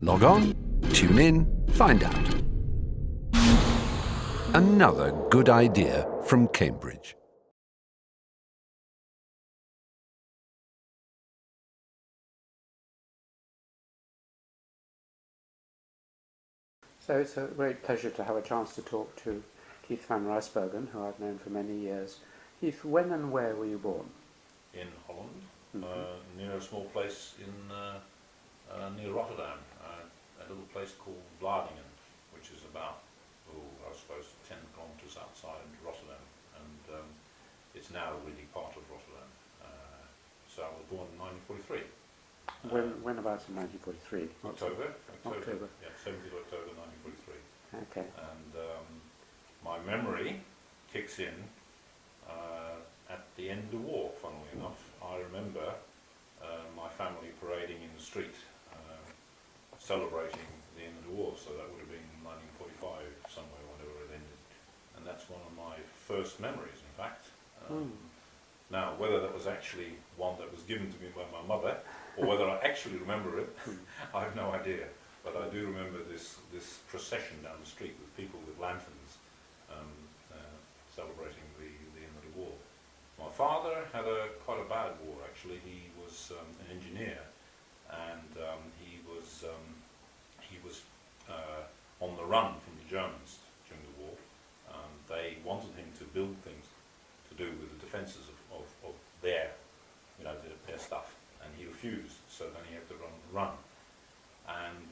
Log on, tune in, find out. Another good idea from Cambridge. So it's a great pleasure to have a chance to talk to Keith van Rijsbergen, who I've known for many years. Keith, when and where were you born? In Holland, near a small place in near Rotterdam, a little place called Vlaardingen, which is about, I suppose, 10 kilometres outside Rotterdam, and it's now really part of Rotterdam. So I was born in 1943. When about in 1943? October. Yeah, 17th of October 1943. Okay. And my memory kicks in at the end of the war, funnily enough. I remember my family parading in the street, celebrating the end of the war, so that would have been 1945, somewhere, whenever it ended. And that's one of my first memories, in fact. Now, whether that was actually one that was given to me by my mother, or whether I actually remember it, I have no idea. But I do remember this procession down the street with people with lanterns celebrating the end of the war. My father had quite a bad war, actually. He was an engineer, and he was on the run from the Germans during the war. They wanted him to build things to do with the defences of their stuff, and he refused. So then he had to run, and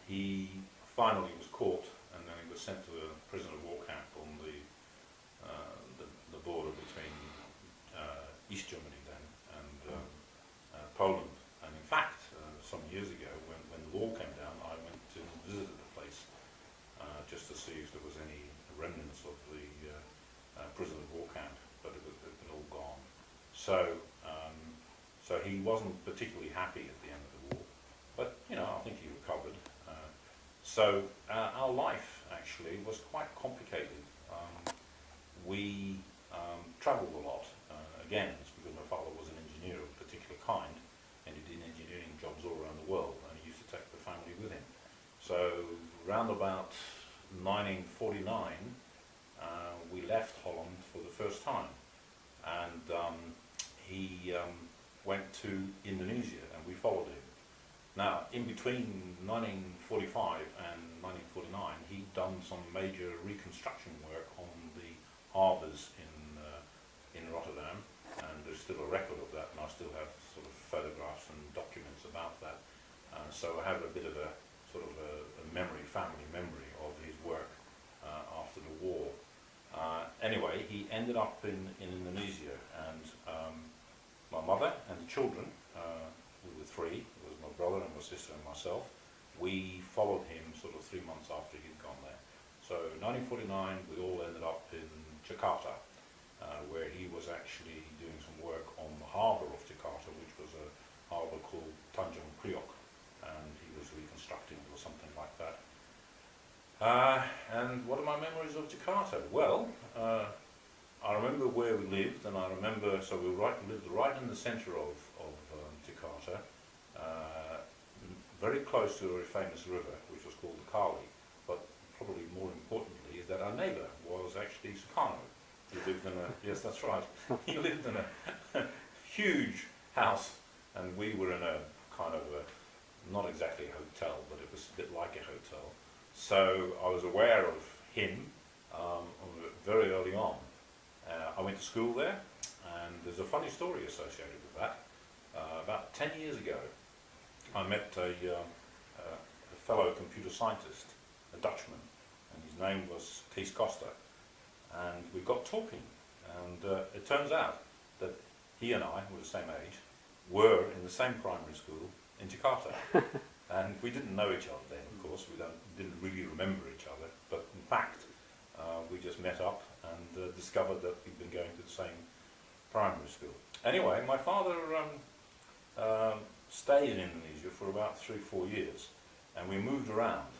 he finally was caught, and then he was sent to a prisoner of war camp on the border between East Germany then and Poland. And in fact, some years ago, when the wall came down, I went to visit the place just to see if there was any remnants of the prisoner of war camp, but it had all gone. So he wasn't particularly happy at the end of the war, but I think he recovered. So our life actually was quite complicated. We travelled a lot. Again, it's because my father was an engineer of a particular kind, and he did engineering jobs all around the world, and he used to take the family with him. So round about 1949, we left Holland for the first time, and he went to Indonesia, and we followed him. Now, in between 1945 and 1949, he'd done some major reconstruction work on the harbours in Rotterdam, and there's still a record of that, and I still have sort of photographs and documents about that. So I have a bit of a sort of a family memory of his work after the war. Anyway, he ended up in Indonesia, and my mother and the children, we were three, it was my brother and my sister and myself, we followed him sort of 3 months after he'd gone there. So in 1949 we all ended up in Jakarta, where he was actually doing some work on the harbour of Jakarta, which was a harbour called Tanjung Priok, and he was reconstructing it or something like that. And what are my memories of Jakarta? Well, I remember where we lived, and I remember, so we lived right in the centre of Jakarta, very close to a very famous river, which was called the Kali. But probably more importantly is that our neighbour was actually Sukarno. He lived in yes, that's right, he lived in a huge house, and we were in a kind of not exactly a hotel, but it was a bit like a hotel. So I was aware of him very early on. I went to school there, and there's a funny story associated with that. About 10 years ago, I met a fellow computer scientist, a Dutchman, and his name was Kees Costa, and we got talking, and it turns out that he and I, who were the same age, were in the same primary school in Jakarta. And we didn't know each other then, of course, we didn't really remember each other, but in fact we just met up and discovered that we'd been going to the same primary school. Anyway, my father stayed in Indonesia for about 3-4 years, and we moved around.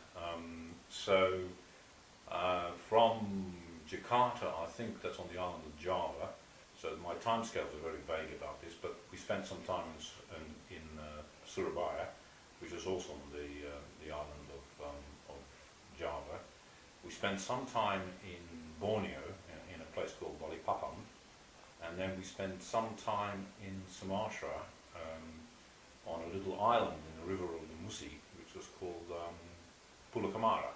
From Jakarta, I think that's on the island of Java, so my timescales are very vague about this, but we spent some time in Surabaya, which is also on the island of Java. We spent some time in Borneo, in a place called Balikpapan, and then we spent some time in Sumatra on a little island in the river of the Musi, which was called Pulau Kamara.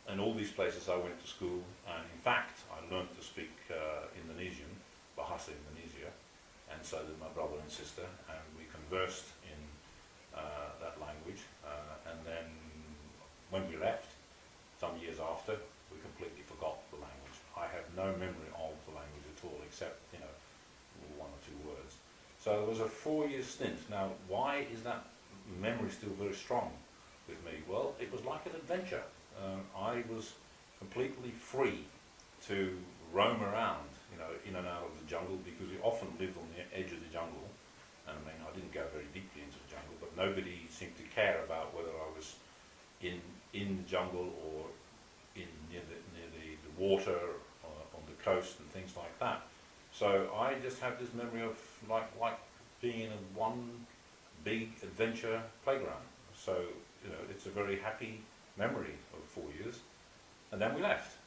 And all these places I went to school, and in fact I learned to speak Indonesian, Bahasa Indonesia, and so did my brother and sister, and we conversed in that language. And then when we left, some years after, we completely forgot the language. I have no memory of the language at all, except, you know, one or two words. So it was a 4-year stint. Now, why is that memory still very strong with me? Well, it was like an adventure. I was completely free to roam around, you know, in and out of the jungle, because we often lived on the edge of the jungle. And I mean, I didn't go very deeply into the jungle, but nobody seemed to care about whether I was in the jungle or near the water or on the coast and things like that. So I just have this memory of like being in one big adventure playground. So, you know, it's a very happy memory of 4 years. And then we left.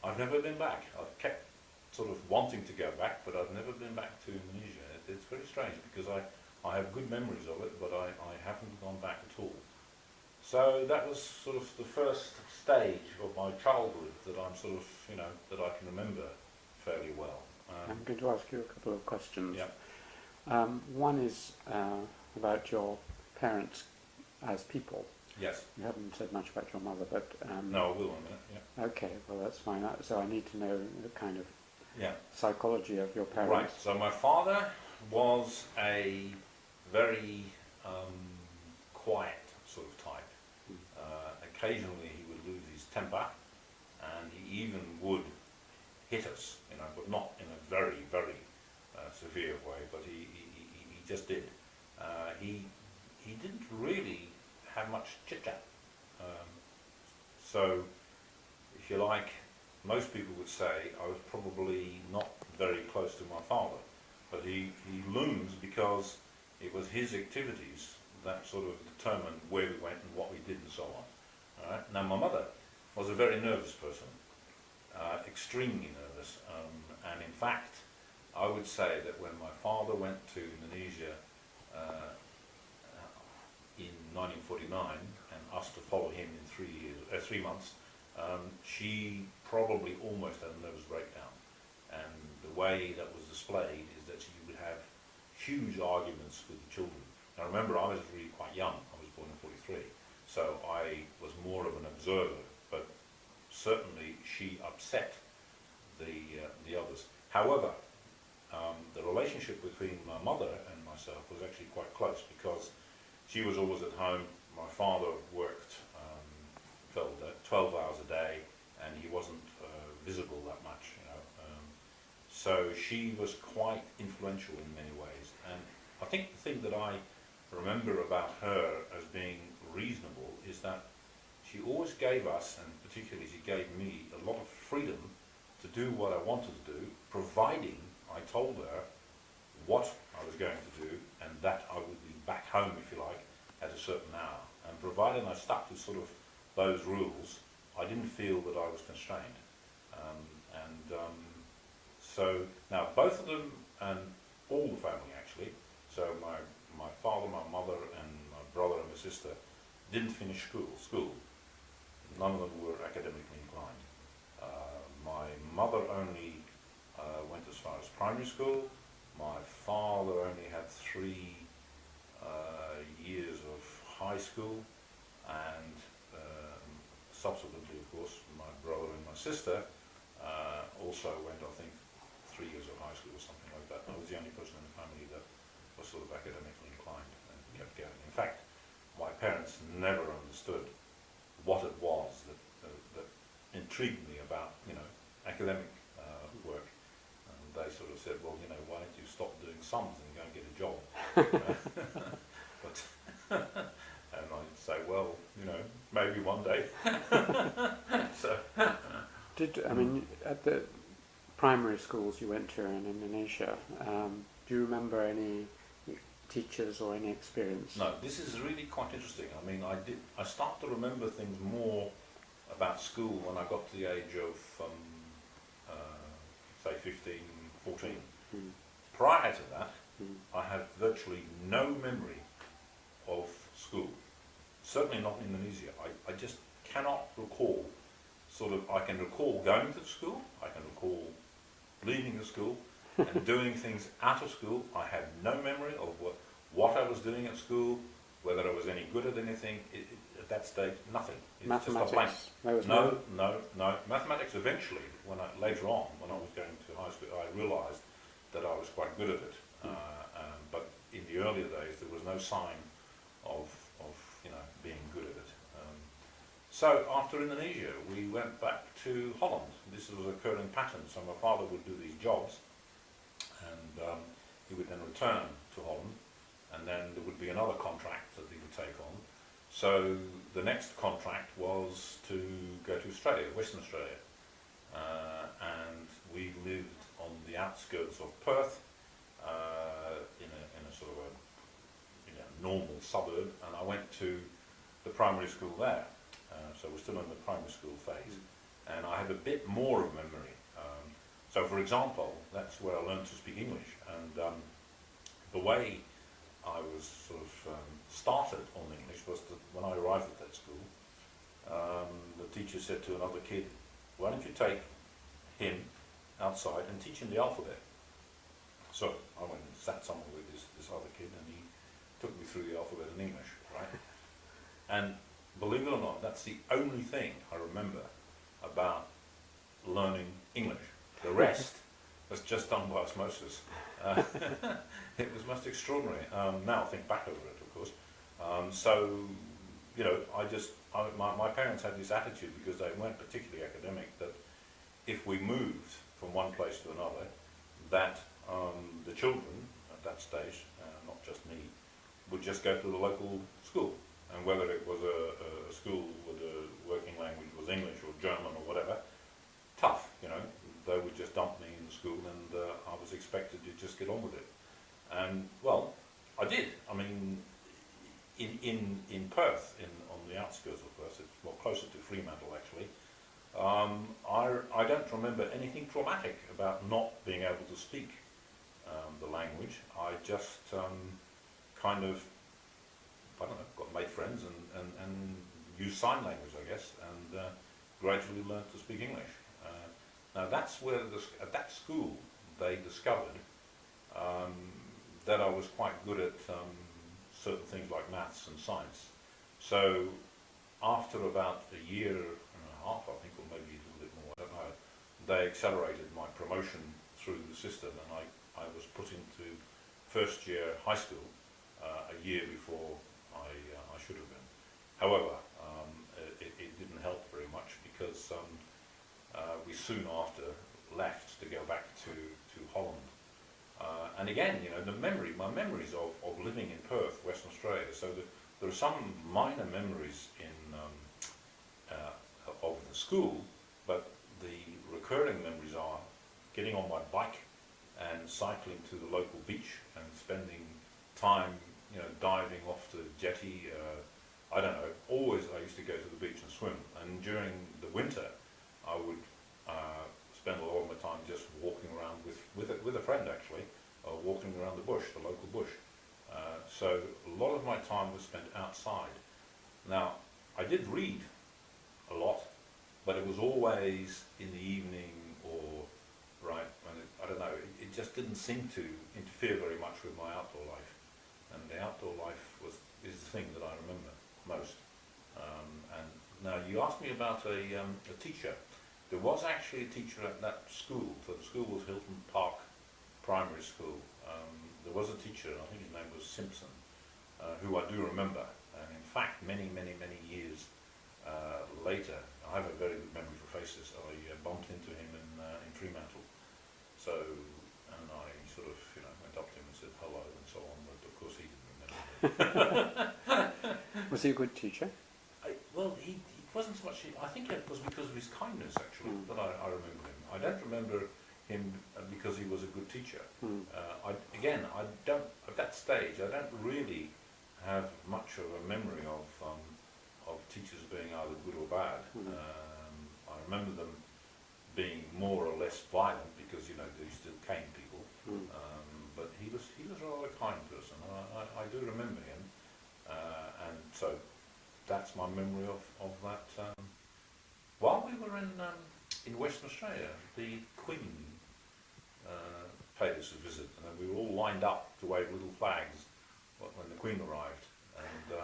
I've never been back. I've kept sort of wanting to go back, but I've never been back to Indonesia. It's very strange, because I have good memories of it, but I haven't gone back at all. So that was sort of the first stage of my childhood that I'm sort of, you know, that I can remember fairly well. I'm going to ask you a couple of questions. Yeah. One is about your parents as people. Yes. You haven't said much about your mother, but... no, I will in a minute, yeah. Okay, well that's fine. So I need to know the kind of Yeah. psychology of your parents. Right, so my father was a very quiet sort of type. Occasionally he would lose his temper, and he even would hit us, you know, but not in a very, very severe way, but he just did. He didn't really have much chit-chat. So, if you like, most people would say I was probably not very close to my father, but he looms because it was his activities that sort of determined where we went and what we did and so on. All right? Now my mother was a very nervous person, extremely nervous, and in fact I would say that when my father went to Indonesia in 1949 and asked to follow him in 3 months, she probably almost had a nervous breakdown. And the way that was displayed is that she would have huge arguments with the children. Now remember, I was really quite young. I was born in 43, so I was more of an observer, but certainly she upset the others. However, the relationship between my mother and myself was actually quite close, because she was always at home. My father worked 12 hours a day, and he wasn't visible that much, you know. So she was quite influential in many ways. And I think the thing that I remember about her as being reasonable is that she always gave us, and particularly she gave me, a lot of freedom to do what I wanted to do, providing I told her what I was going to do, and that I would be back home, if you like, at a certain hour. And provided I stuck to sort of those rules, I didn't feel that I was constrained. So now both of them, and all the family actually, so my father, my mother, and my brother and my sister didn't finish school. None of them were academically inclined. My mother only went as far as primary school. My father only had 3 years of high school, and subsequently, of course, my brother and my sister also went, I think, 3 years of high school or something like that. I was the only person in the family that was sort of academically inclined and kept going. In fact, my parents never understood what it was that intrigued me about, you know, academic work. And they sort of said, well, you know, why don't you stop doing sums and go and get a job? But and I'd say, well, you know, maybe one day. So, I mean, at the primary schools you went to in Indonesia, do you remember any teachers or any experience? No, this is really quite interesting. I mean, I start to remember things more about school when I got to the age of, say, 15, 14. Mm. Prior to that, I have virtually no memory of school. Certainly not in Indonesia. I just cannot recall, I can recall going to school, I can recall leaving the school, and doing things out of school. I have no memory of what I was doing at school, whether I was any good at anything. At that stage, nothing. It's just a blank. Mathematics? No. Mathematics eventually, later on, when I was going to high school, I realised that I was quite good at it. But in the earlier days, there was no sign of being good at it. So after Indonesia, we went back to Holland. This was a recurring pattern. So my father would do these jobs, and he would then return to Holland, and then there would be another contract that he would take on. So the next contract was to go to Australia, Western Australia, and we lived on the outskirts of Perth, in a sort of a normal suburb, and I went to the primary school there. So we're still in the primary school phase, and I have a bit more of memory. So for example, that's where I learned to speak English, and the way I was started on English was that when I arrived at that school, the teacher said to another kid, why don't you take him outside and teach him the alphabet? So I went and sat somewhere with this other kid, and he took me through the alphabet in English, right? And believe it or not, that's the only thing I remember about learning English. The rest was just done by osmosis. It was most extraordinary. Now I think back over it, of course. My parents had this attitude, because they weren't particularly academic, that if we moved from one place to another, that the children at that stage, not just me, would just go to the local school. And whether it was a school with the working language was English or German or whatever, tough, they would just dump me in the school, and I was expected to just get on with it. And well, I did. I mean, in Perth, on the outskirts of Perth, it's closer to Fremantle actually. I don't remember anything traumatic about not being able to speak the language. I just got made friends and used sign language, I guess, and gradually learned to speak English. Now that's where, at that school, they discovered that I was quite good at certain things like maths and science. So after about a year and a half, I think, or maybe a little bit more, I don't know, they accelerated my promotion through the system, and I was put into first year high school a year before I should have been. However, it didn't help very much, because we soon after left to go back to Holland. And again, my memories of living in Perth, Western Australia, so there are some minor memories of the school, but the recurring memories are getting on my bike and cycling to the local beach and spending time diving off the jetty. I don't know, always I used to go to the beach and swim, and during the winter I would spend a lot of my time just walking around with a friend actually, walking around the bush, the local bush. So a lot of my time was spent outside. Now, I did read a lot, but it was always in the evening, or I don't know, it just didn't seem to interfere very much with my outdoor life. And the outdoor life is the thing that I remember most. And now you asked me about a teacher. There was actually a teacher at that school. So the school was Hilton Park Primary School. There was a teacher, and I think his name was Simpson, who I do remember. And in fact, many years later, I have a very good memory for faces. I bumped into him in Fremantle. So, and I went up to him and said hello and so on, but of course he didn't remember. Was he a good teacher? It wasn't so much, I think it was because of his kindness actually that I remember him. I don't remember him because he was a good teacher. Mm. I don't, at that stage, I don't really have much of a memory of teachers being either good or bad. Mm. I remember them being more or less violent because, you know, they used to cane people. Mm. But he was a rather kind person. I do remember him, and so that's my memory of that. While we were in Western Australia, the Queen paid us a visit, and we were all lined up to wave little flags when the Queen arrived, and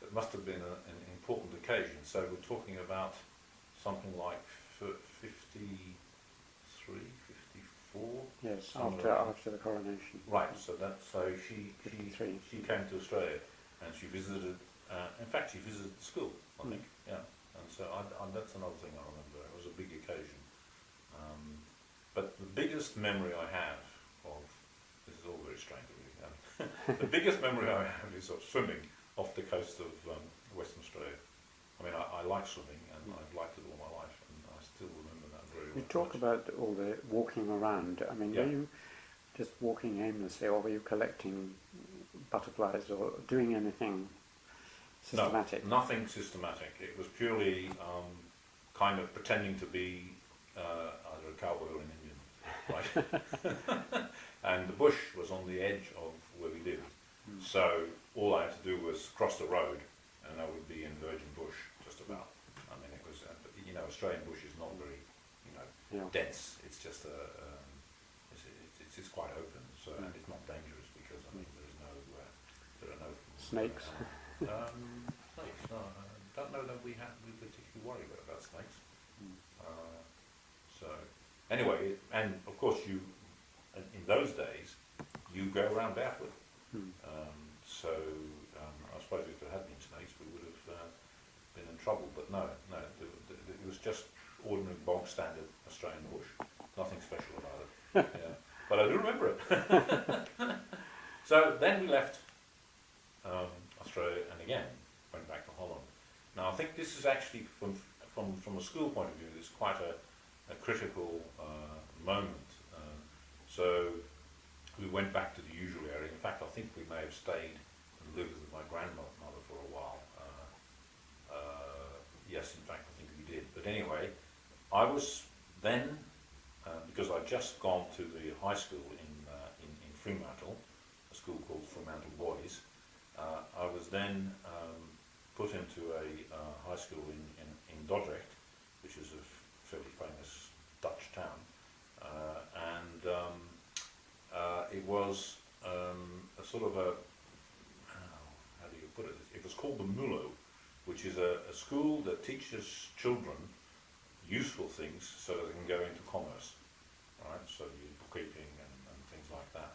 it must have been an important occasion. So we're talking about something like 53, 54. Yes, somewhere after the coronation. Right. So she 53. she came to Australia, and she visited. In fact, she visited the school, I think. Yeah. And so that's another thing I remember. It was a big occasion. But the biggest memory I have of, this is all very strange really, the biggest memory I have is of swimming off the coast of Western Australia. I mean, I like swimming, and I've liked it all my life, and I still remember that very well. You talk about all the walking around. I mean, Yeah. were you just walking aimlessly, or were you collecting butterflies, or doing anything systematic? No, nothing systematic. It was purely kind of pretending to be either a cowboy or an Indian, right? And the bush was on the edge of where we lived, so all I had to do was cross the road, and I would be in virgin bush, just about. I mean, it was, but, you know, Australian bush is not very, you know, Yeah. dense. It's just it's quite open, so and it's not dangerous because I mean there are no Snakes? Snakes, no, I don't know that we particularly worry about snakes. So anyway, and of course in those days you go around barefoot. So I suppose if there had been snakes we would have been in trouble, but no, it was just ordinary bog standard Australian bush, nothing special about it. Yeah. But I do remember it. So then we left Australia and again went back to Holland. Now I think this is actually from a school point of view, it's quite a critical moment. So we went back to the usual area. In fact, I think we may have stayed and lived with my grandmother for a while. Yes, in fact, I think we did. But anyway, I was then, because I'd just gone to the high school in Fremantle, a school called Fremantle Boys, I was then put into a high school in Dordrecht, which is a fairly famous Dutch town, and it was a sort of a, how do you put it? It was called the MULO, which is a school that teaches children useful things so that they can go into commerce, right? So bookkeeping and things like that,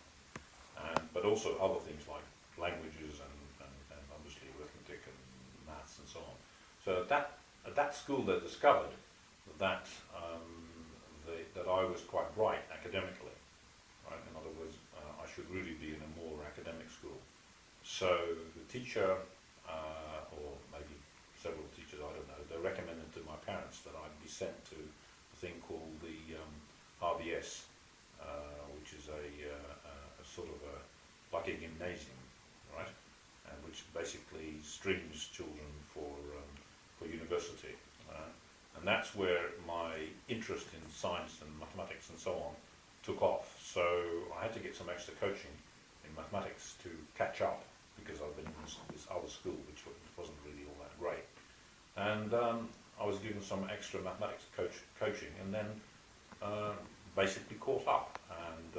but also other things like languages and obviously arithmetic and maths and so on. So at that school they discovered that that I was quite bright academically, right? In other words, I should really be in a more academic school. So the teacher, or maybe several teachers, I don't know, they recommended to my parents that I'd be sent to a thing called the RBS, which is a sort of like a gymnasium, right? And which basically streams children for university. And that's where my interest in science and mathematics and so on took off. So I had to get some extra coaching in mathematics to catch up, because I've been in this other school which wasn't really all that great. And I was given some extra mathematics coaching, and then basically caught up. And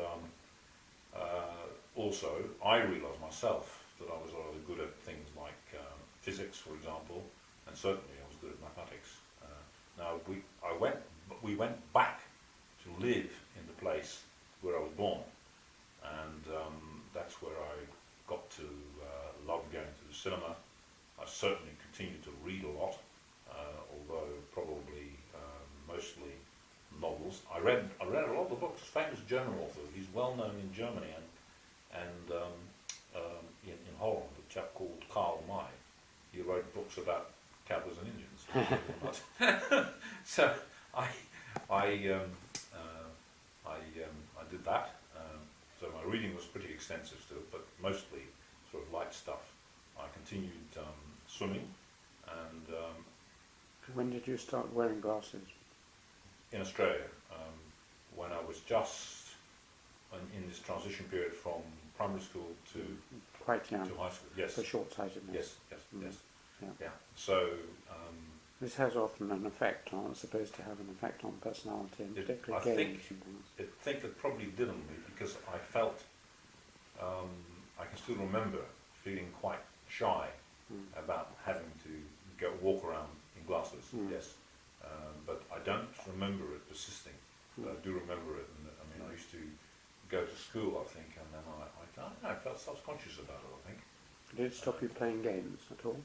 also I realised myself that I was rather good at things like physics, for example, and certainly I was good at mathematics. Now we went back to live in the place where I was born, and that's where I got to love going to the cinema. I certainly continued to read a lot, although probably mostly novels. I read a lot of the books. Famous German author. He's well known in Germany and in Holland. A chap called Karl May. He wrote books about cowboys and Indians. reading was pretty extensive still, but mostly sort of light stuff. I continued swimming, and When did you start wearing glasses? in Australia, when I was just in this transition period from primary school to Quite young, high school. Yes, for short-sightedness. yes. Yeah. Yeah. So This has often an effect on, it's supposed to have an effect on personality, and It- particularly I games think and things. I think it probably didn't me because I felt I can still remember feeling quite shy about having to go walk around in glasses. Yes, but I don't remember it persisting. But I do remember it, and I mean I used to go to school, I think, and then I don't know, I felt self-conscious about it. I think. Did it stop you playing games at all?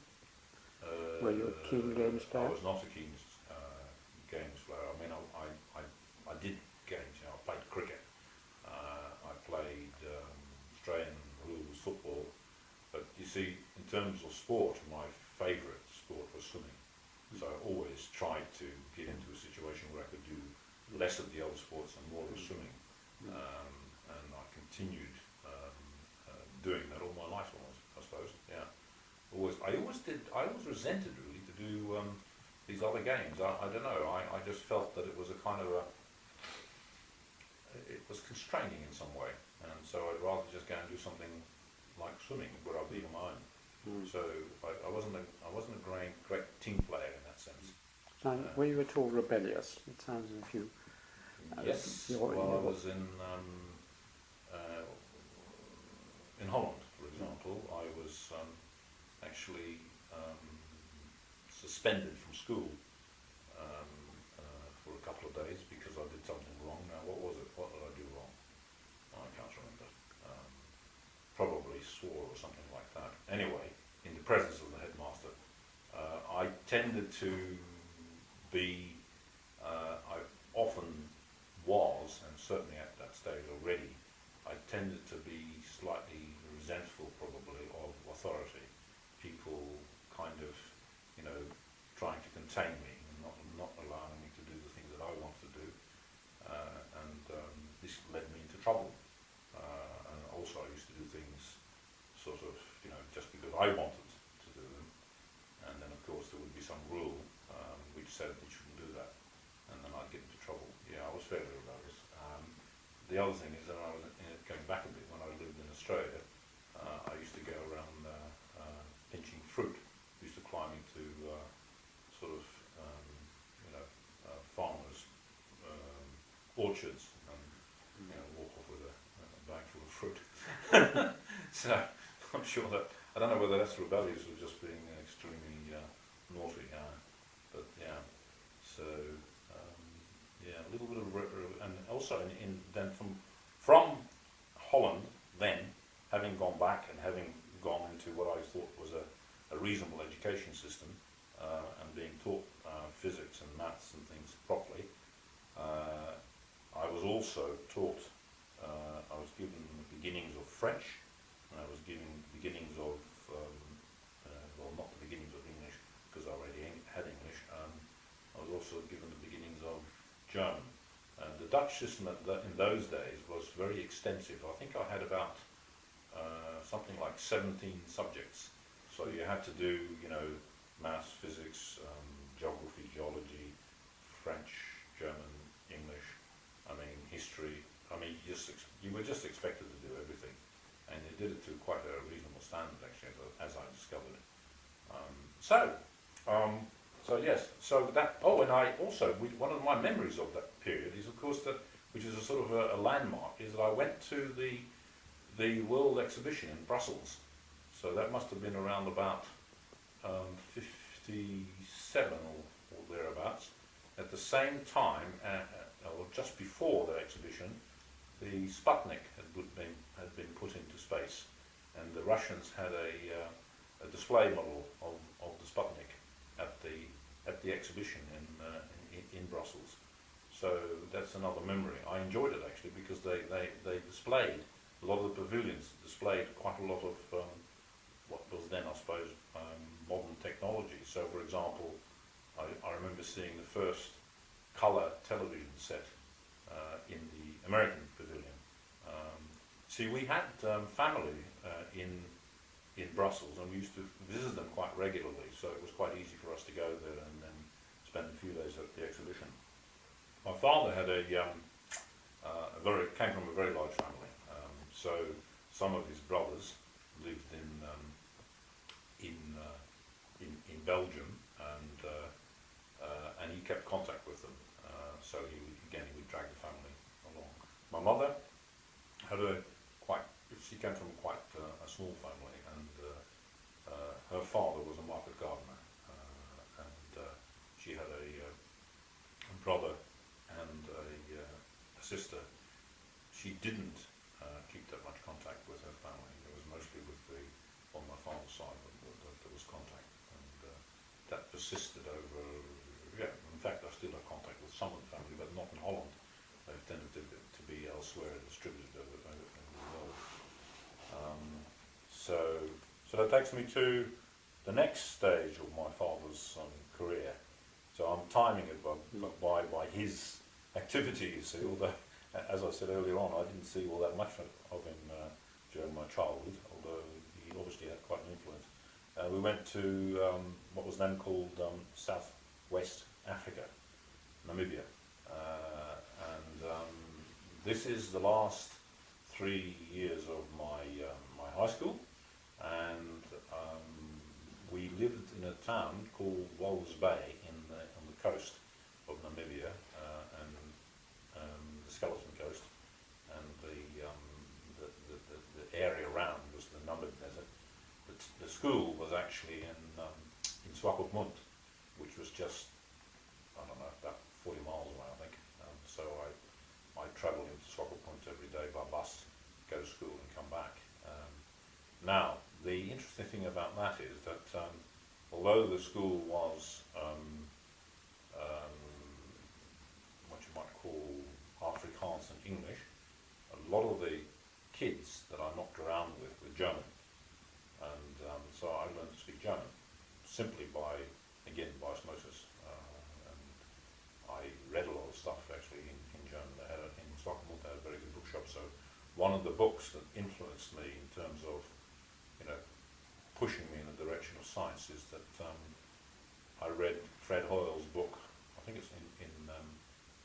Were you a keen games player? I was not a keen games player. I mean, I did games. You know, I played cricket. I played Australian rules football. But you see, in terms of sport, my favourite sport was swimming. So I always tried to get into a situation where I could do less of the other sports and more of swimming. And I continued doing that all my life, almost, I suppose. Yeah. I always resented really to do these other games. I don't know. I just felt that it was a kind of it was constraining in some way, and so I'd rather just go and do something like swimming, where I'd be on my own. So I wasn't a great team player in that sense. Were you at all rebellious? It sounds as if you... Yes. you're- Well, I was in Holland, for example. I was actually suspended from school for a couple of days because I did something wrong. Now, what was it? What did I do wrong? I can't remember. Probably swore or something like that. Anyway, in the presence of the headmaster, I tended to be, I often was, and certainly at that stage already, I tended to be slightly resentful probably of authority. People kind of, you know, trying to contain me and not allowing me to do the things that I wanted to do. This led me into trouble. And also I used to do things sort of, you know, just because I wanted to do them. And then of course there would be some rule which said that you shouldn't do that. And then I'd get into trouble. Yeah, I was fairly rebellious. The other thing is that I was going back a bit when I lived in Australia. I used to go around pinching fruit. I used to climb into sort of farmers' orchards and walk off with a bag full of fruit. So I'm sure that I don't know whether that's rebellious or just being extremely naughty. But yeah, so yeah, a little bit of and also then from Holland, then having gone back and having gone into what I thought was a reasonable education system and being taught physics and maths and things properly, I was also taught. I was given the beginnings of French, and I was given beginnings of well, not the beginnings of English because I already had English. I was also given the beginnings of German. The Dutch system in those days was very extensive. I think I had about something like 17 subjects. So you had to do, you know, maths, physics, geography, geology, French, German, English. I mean, history. I mean, you were just expected to do everything, and you did it to quite a reasonable standard, actually, as I discovered. So yes. So that. Oh, and I also one of my memories of that period is, of course, that which is a sort of a landmark, is that I went to the World Exhibition in Brussels. So that must have been around about 57 or thereabouts. At the same time, or just before the exhibition, the Sputnik had been put into space, and the Russians had a display model of the Sputnik at the exhibition in Brussels. So that's another memory. I enjoyed it actually because they displayed a lot of the pavilions displayed quite a lot of what was then, I suppose, modern technology. So, for example, I remember seeing the first colour television set in the American pavilion. See, we had family in Brussels, and we used to visit them quite regularly, so it was quite easy for us to go there and then spend a few days at the exhibition. My father had came from a very large family, so some of his brothers lived in Belgium, and he kept contact with them. So he would drag the family along. My mother had she came from quite a small family, and her father was a market gardener, and she had a brother and a sister. She didn't keep that much contact with her family. It was mostly on my father's side that there was contact, and that persisted over. Yeah, in fact, I still have contact with some of the family, but not in Holland. They've tended to be elsewhere, distributed over the world. So that takes me to the next stage of my father's career. So I'm timing it by his activity, you see, although, as I said earlier on, I didn't see all that much of him during my childhood, although he obviously had quite an influence. We went to what was then called Southwest Africa, Namibia, and this is the last 3 years of my high school, and we lived in a town called Walvis Bay on the coast of Namibia, and the Skeleton Coast, and the area around was the Namib Desert. The school was actually in Swakopmund, which was just, I don't know, about 40 miles away, I think. So I travelled into Swakopmund every day by bus, go to school and come back. Now, the interesting thing about that is that although the school was what you might call Afrikaans and English, a lot of the kids that I knocked around with were German. And so I learned to speak German simply by osmosis. And I read a lot of stuff actually in German. In Stockholm they had a very good bookshop. So one of the books that influenced me in terms of, pushing me in the direction of science is that I read Fred Hoyle's book. I think it's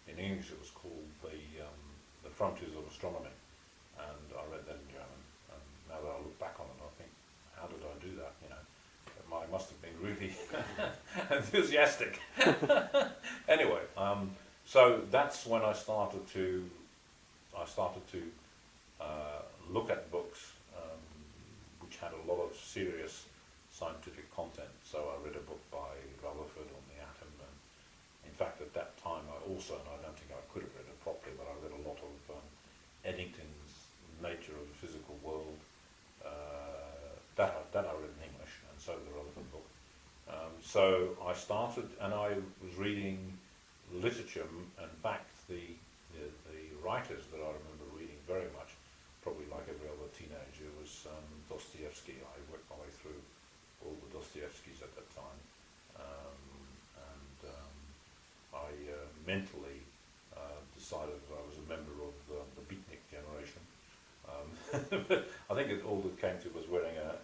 in English it was called The Frontiers of Astronomy, and I read that in German. And now that I look back on it, I think, how did I do that? I must have been really enthusiastic. Anyway, so that's when I started to look at books which had a lot of serious scientific content. So I read a book by Rutherford on the atom, and in fact at that time I also, and I don't think I could have read it properly, but I read a lot of Eddington's Nature of the Physical World. That I read in English, and so the Rutherford book. So I started, and I was reading literature. In fact, the writers that I remember reading very much, probably like every other teenager, was Dostoevsky. I worked my way through all the Dostoevskys at that time, and I mentally decided that I was a member of the beatnik generation. I think all that came to was wearing a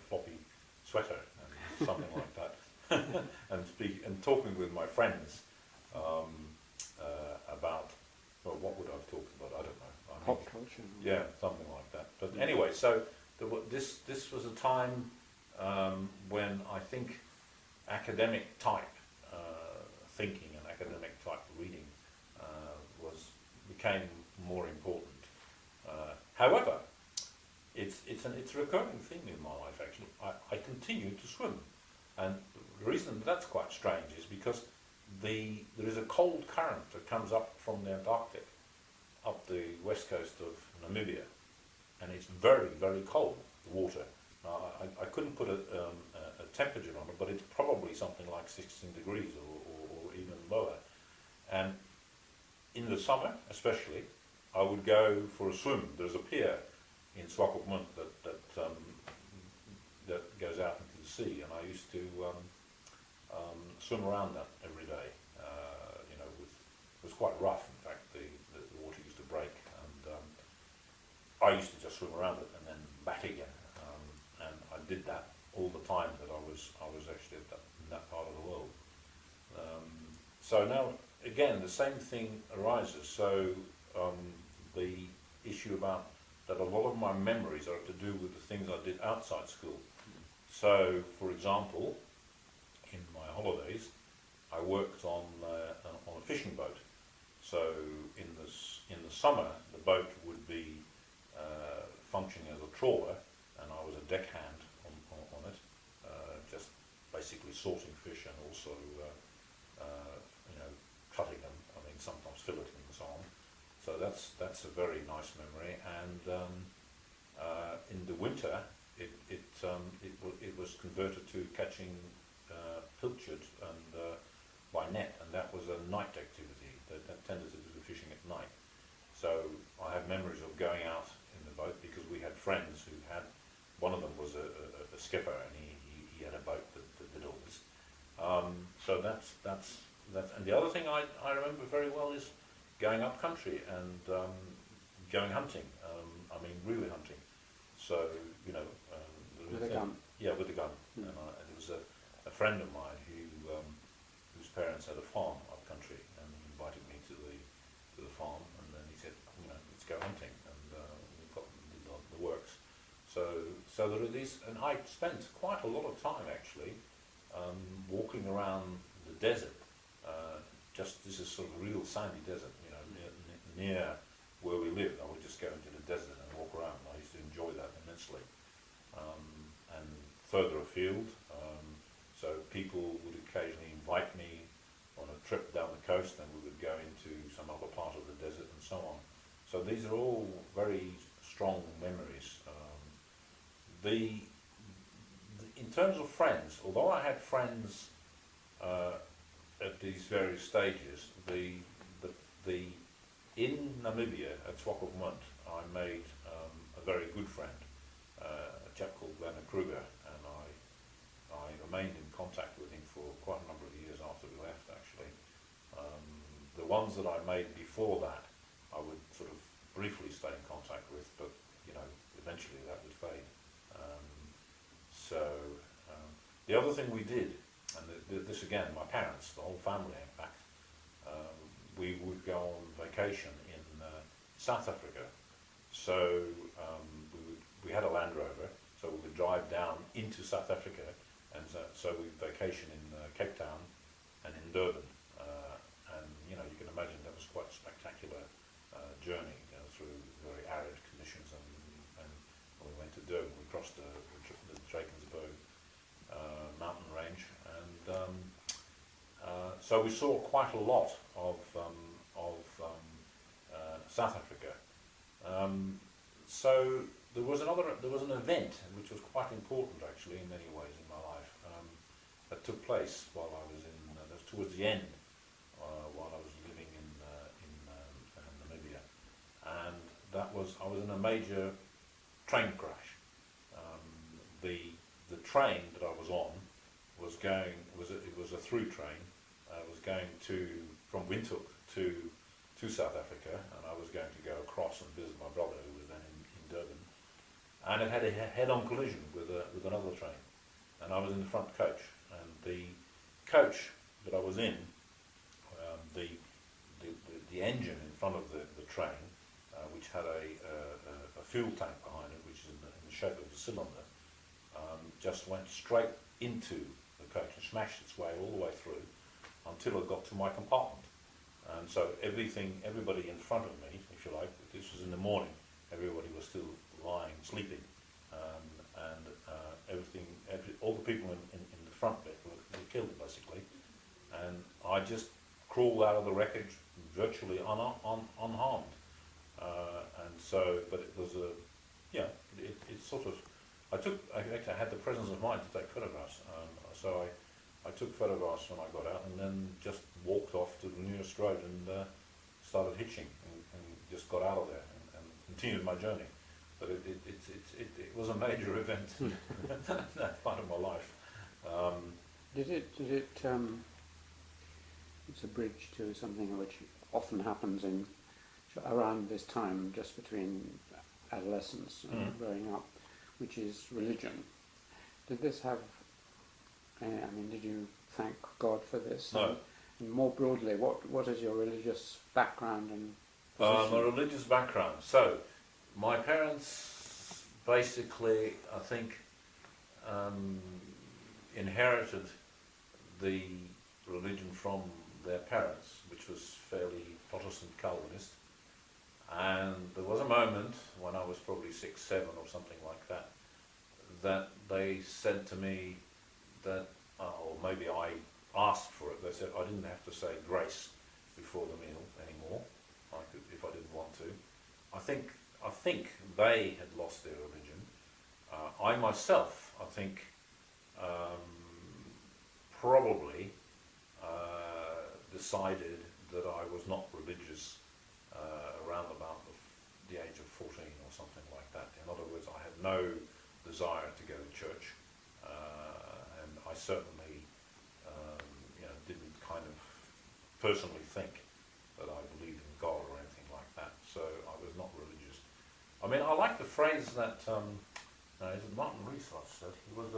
floppy sweater and something like that, and talking with my friends about, well, what would I have talked about? I don't know. Pop culture. Yeah, something like that. But anyway, so this was a time when I think academic type thinking and academic type reading became more important. However, it's a recurring theme in my life actually. I continue to swim, and the reason that's quite strange is because there is a cold current that comes up from the Antarctic up the west coast of Namibia, and it's very, very cold, the water. I couldn't put a temperature on it, but it's probably something like 16 degrees or even lower. And in the summer especially, I would go for a swim. There's a pier in Swakopmund that goes out into the sea, and I used to swim around that every day. It was quite rough, in fact. The water used to break, I used to just swim around it and then back again, and I did that all the time that I was actually in that part of the world. So now again the same thing arises. So the issue about that a lot of my memories are to do with the things I did outside school. So, for example, in my holidays, I worked on a fishing boat. So in the summer, the boat would be functioning as a trawler, and I was a deckhand on it, just basically sorting fish and also cutting them. I mean, sometimes filleting and so on. So that's a very nice memory. And in the winter, it was converted to catching pilchard and by net, and that was a night activity. That tended to do the fishing at night. So I have memories of going out in the boat because we had friends who had. One of them was a skipper, and he had a boat that did all this. So that's. And the other thing I remember very well is going up country and going hunting. I mean, really hunting. So With a gun. Yeah, with a gun. And it was a friend of mine whose parents had a farm up country, and he invited me to the farm, and then he said, let's go hunting, and we did the works. So there are these, and I spent quite a lot of time actually walking around the desert. This is sort of a real sandy desert, near where we lived. I would just go into the desert and walk around. I used to enjoy that immensely. And further afield, so people would occasionally invite me on a trip down the coast, and we would go into some other part of the desert and so on. So these are all very strong memories. In terms of friends, although I had friends at these various stages, in Namibia at Swakopmund, I made a very good friend, a chap called Leonard Kruger, and I remained in contact with him for quite a number of years after we left, actually. The ones that I made before that, I would sort of briefly stay in contact with, but eventually that would fade. The other thing we did, and this again, my parents, the whole family in fact, we would go on vacation in South Africa. So we had a Land Rover, so we would drive down into South Africa, and so we vacation in Cape Town and in Durban. And you can imagine that was quite a spectacular journey through very arid conditions. And when we went to Durban, we crossed the Drakensberg mountain range, and so we saw quite a lot of South Africa. So there was an event which was quite important actually in many ways in my life that took place while I was that was towards the end while I was living in Namibia, and that was I was in a major train crash. The train that I was on was a through train. Was going from Windhoek to South Africa, and I was going to go across and visit my brother who was then in Durban, and it had a head-on collision with another train, and I was in the front coach, and the coach that I was in, the engine in front of the train, which had a fuel tank behind it, which is in the shape of a cylinder, just went straight into the coach and smashed its way all the way through until it got to my compartment. And so everybody in front of me, if you like, this was in the morning, everybody was still lying, sleeping, and all the people in the front bit were killed basically. And I just crawled out of the wreckage virtually unharmed. And so, but it was it sort of, I had the presence of mind to take photographs. So I took photographs when I got out, and then just walked off to the nearest road and started hitching, and just got out of there and continued my journey. But it was a major event, that part of my life. It's a bridge to something which often happens around this time, just between adolescence and growing up, which is religion. Did this have, did you thank God for this? No. And more broadly, what is your religious background and My position? religious background. So, my parents basically, I think, inherited the religion from their parents, which was fairly Protestant Calvinist. And there was a moment when I was probably 6, 7 or something like that, that they said to me that, or maybe I asked for it, they said I didn't have to say grace before the meal anymore, if I didn't want to. I think they had lost their religion. I myself, I think, probably decided that I was not religious around about the age of 14 or something like that. In other words, I had no desire to go to church, and I certainly didn't kind of personally think that I believed in God or anything like that, so I was not religious. I mean, I like the phrase that is it Martin Rees said. He was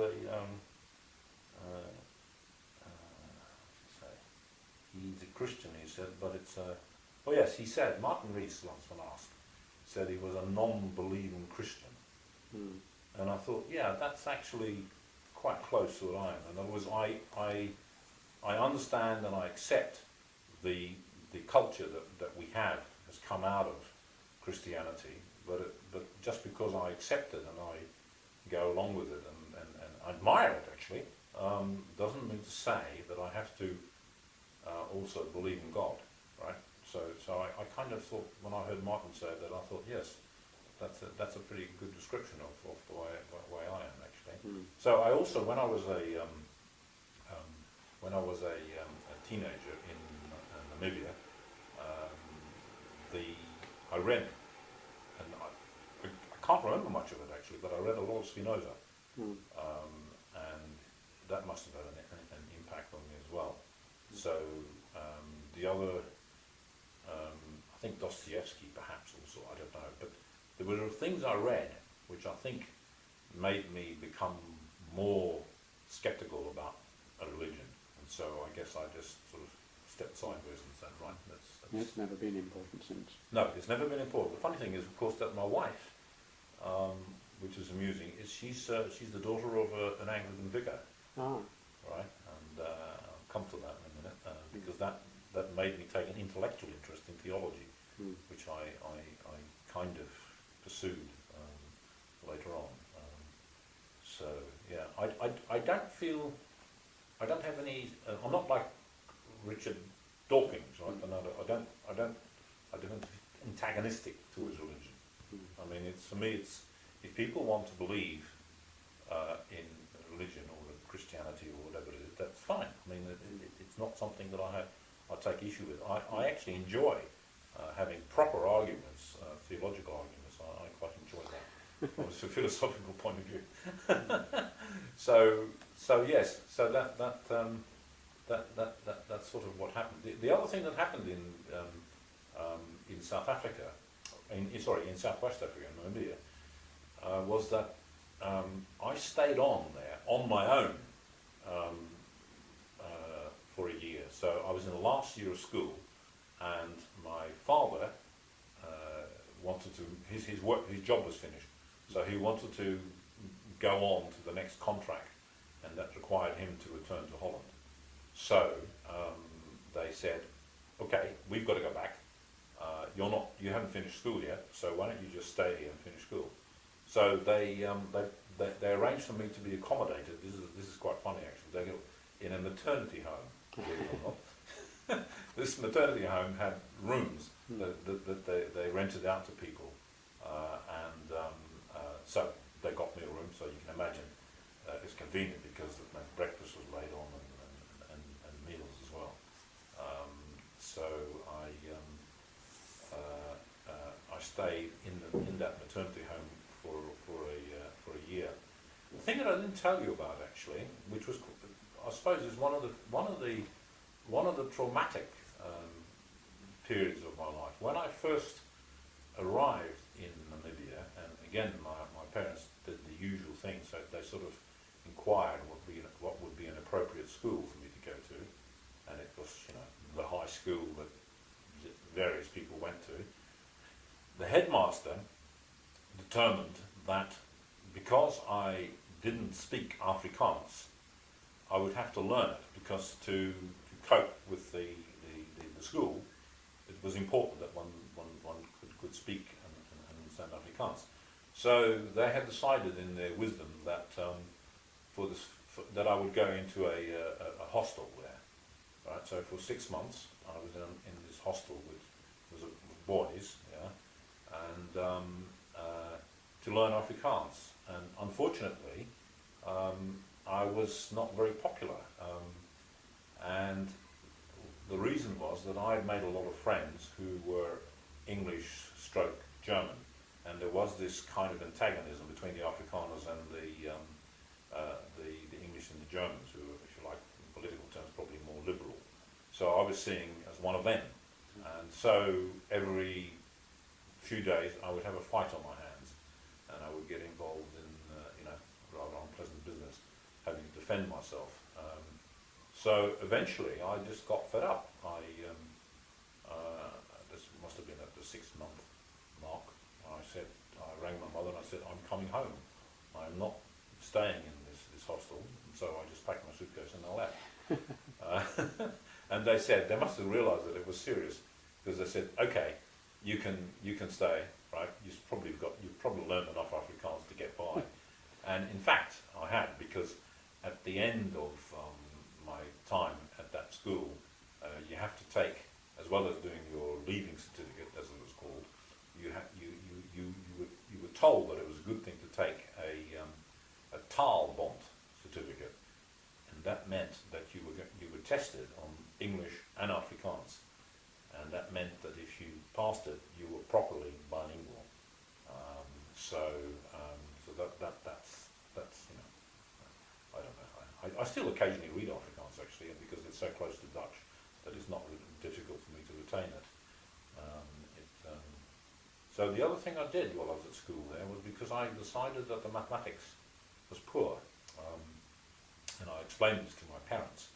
he's a Christian, he said, but it's oh yes, he said, Martin Rees once when asked, said he was a non-believing Christian. And I thought, yeah, that's actually quite close to what I am. In other words, I understand and I accept the culture that we have has come out of Christianity, but just because I accept it and I go along with it and I admire it actually, doesn't mean to say that I have to also believe in God, right? So I kind of thought, when I heard Martin say that, I thought, yes, that's a pretty good description of the way I am actually. So I also, when I was a teenager in Namibia, I read, and I can't remember much of it actually, but I read a lot of Spinoza, and that must have had an impact on me as well. So the other, I think Dostoevsky perhaps also, I don't know, but there were things I read which I think made me become more skeptical about a religion, and so I guess I just sort of stepped sideways and said, right, that's It's never been important since. no, it's never been important. The funny thing is, of course, that my wife, which is amusing, is she's the daughter of an Anglican vicar, Ah, right? And I'll come to that in a minute, because that made me take an intellectual interest in theology, which I kind of pursued later on. So yeah, I don't have any. I'm not like Richard Dawkins, right? I don't antagonistic towards religion. I mean, for me, it's if people want to believe in religion or Christianity or whatever it is, that's fine. I mean, it's not something that I take issue with. I actually enjoy having proper arguments, theological arguments. I quite enjoy that from a philosophical point of view. So yes, so that's sort of what happened. The other thing that happened in South Africa, in Southwest Africa, in Namibia, was that I stayed on there on my own for a year. So I was in the last year of school, and my father wanted to. His job was finished, so he wanted to go on to the next contract, and that required him to return to Holland. So they said, okay, we've got to go back. You haven't finished school yet, so why don't you just stay here and finish school? So they arranged for me to be accommodated. This is quite funny actually. They go in a maternity home, believe it or not. This maternity home had rooms that they rented out to people, so they got me a room. So you can imagine it's convenient because breakfast was laid on and meals as well. So I stayed in that maternity home for a year. The thing that I didn't tell you about actually, which was I suppose is one of the traumatic periods of my life. When I first arrived in Namibia, and again, my parents did the usual thing, so they sort of inquired what would be an appropriate school for me to go to, and it was, you know, the high school that various people went to. The headmaster determined that because I didn't speak Afrikaans, I would have to learn it, because to cope with the school, it was important that one could speak and understand Afrikaans. So they had decided in their wisdom that that I would go into a hostel there, right? So for 6 months I was in this hostel with boys, yeah, and to learn Afrikaans. And unfortunately, I was not very popular, and the reason was that I had made a lot of friends who were English stroke German, and there was this kind of antagonism between the Afrikaners and the English and the Germans, who were, if you like, in political terms, probably more liberal. So I was seen as one of them, and so every few days I would have a fight on my hands, and I would get involved in you know, rather unpleasant business, having to defend myself. So eventually I just got fed up. This must have been at the 6-month mark. I rang my mother and I said, I'm coming home. I'm not staying in this hostel. And so I just packed my suitcase and I left. And they said, they must have realised that it was serious, because they said, okay, you can stay, right? You've probably learned enough Afrikaans to get by. And in fact, I had, because at the end of my time at that school, you have to take, as well as doing your leaving certificate, as it was called, you were told that it was a good thing to take a taalbond certificate, and that meant that you were tested on English and Afrikaans, and that meant that if you passed it, you were properly bilingual. So that's you know, I don't know. I still occasionally read Afrikaans, actually, because it's so close to Dutch that it's not really difficult for me to retain it. So the other thing I did while I was at school there was, because I decided that the mathematics was poor, and I explained this to my parents,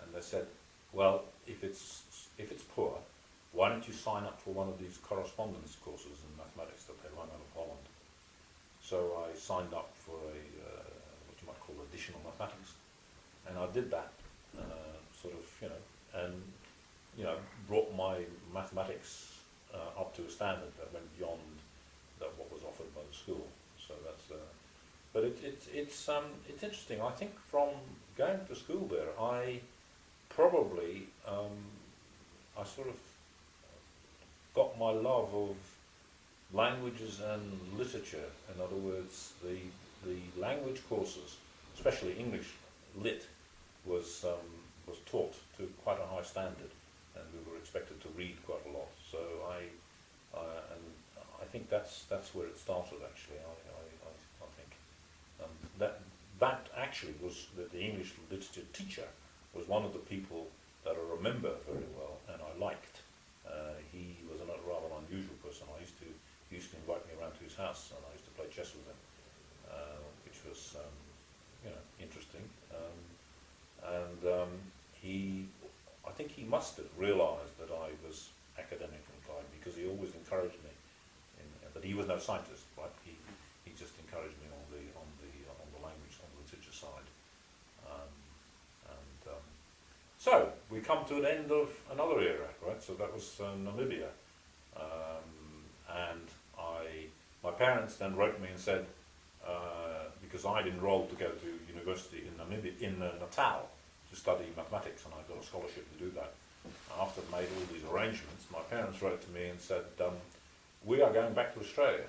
and they said, well, if it's poor, why don't you sign up for one of these correspondence courses in mathematics that they run out of Holland? So I signed up for what you might call additional mathematics, and I did that, sort of, you know, and you know, brought my mathematics up to a standard that went beyond what was offered by the school. So that's, but it's interesting. I think from going to school there, I probably I sort of got my love of languages and literature. In other words, the language courses, especially English Lit, was taught to quite a high standard, and we were expected to read quite a lot. So I think that's where it started, actually. I think that actually was the English literature teacher was one of the people that I remember very well, and I liked. He was a rather unusual person. He used to invite me around to his house, and I used to play chess with him, which was you know, interesting. I think he must have realised that I was academically inclined, because he always encouraged me. But he was no scientist, right? He just encouraged me on the language, on the literature side. So we come to an end of another era, right? So that was Namibia, and my parents then wrote me and said, because I'd enrolled to go to university in Namibia, in Natal, to study mathematics, and I got a scholarship to do that. After I made all these arrangements, my parents wrote to me and said, we are going back to Australia,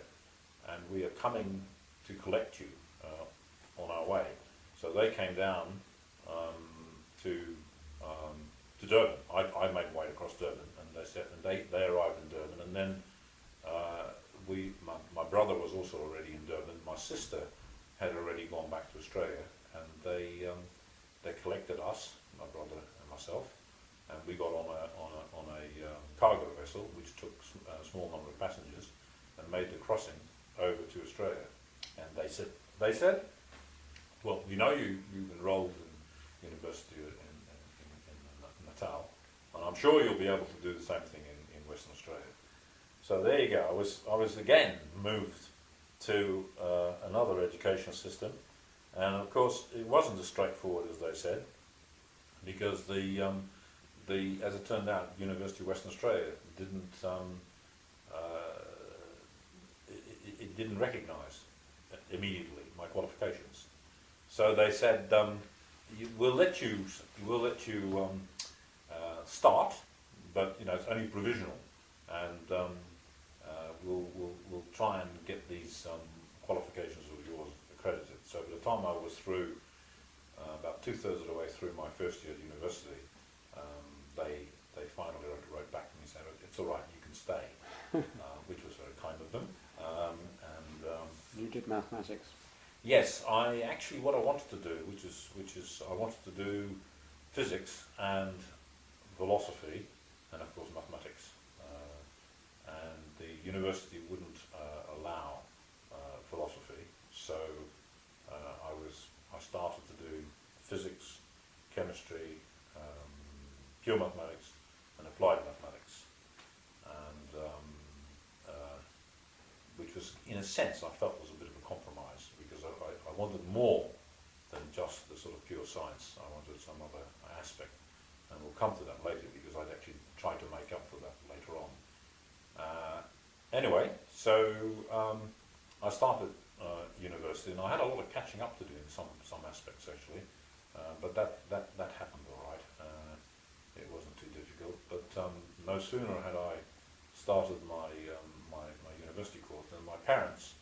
and we are coming to collect you on our way. So they came down to Durban. I made my way across Durban, and they said, and they arrived in Durban, and then my brother was also already in Durban. My sister had already gone back to Australia, and they collected us, my brother and myself, and we got on a cargo vessel which took a small number of passengers and made the crossing over to Australia. they said, well, you know you've enrolled in university in Natal, and I'm sure you'll be able to do the same thing in Western Australia. So there you go. I was again moved to another educational system, and of course it wasn't as straightforward as they said, because as it turned out, University of Western Australia didn't it didn't recognise immediately my qualifications. So they said, we'll let you start, but you know it's only provisional, and we'll try and get these qualifications of yours accredited. So by the time I was through, about 2/3 of the way through my first year at university, they finally wrote back to me saying, it's all right, you can stay, which was very kind of them. You did mathematics. Yes, what I wanted to do, which is I wanted to do physics and philosophy, and of course mathematics. And the university wouldn't allow philosophy, so I started to do physics, chemistry, pure mathematics, and applied mathematics, and which was, in a sense, I felt was a bit of a compromise, because I wanted more than just the sort of pure science. I wanted some other aspect, and we'll come to that later, because I'd actually tried to make up for that later on. Anyway, so I started university, and I had a lot of catching up to do in some aspects actually, but that happened all right. It wasn't too difficult, but no sooner had I started my university course than my parents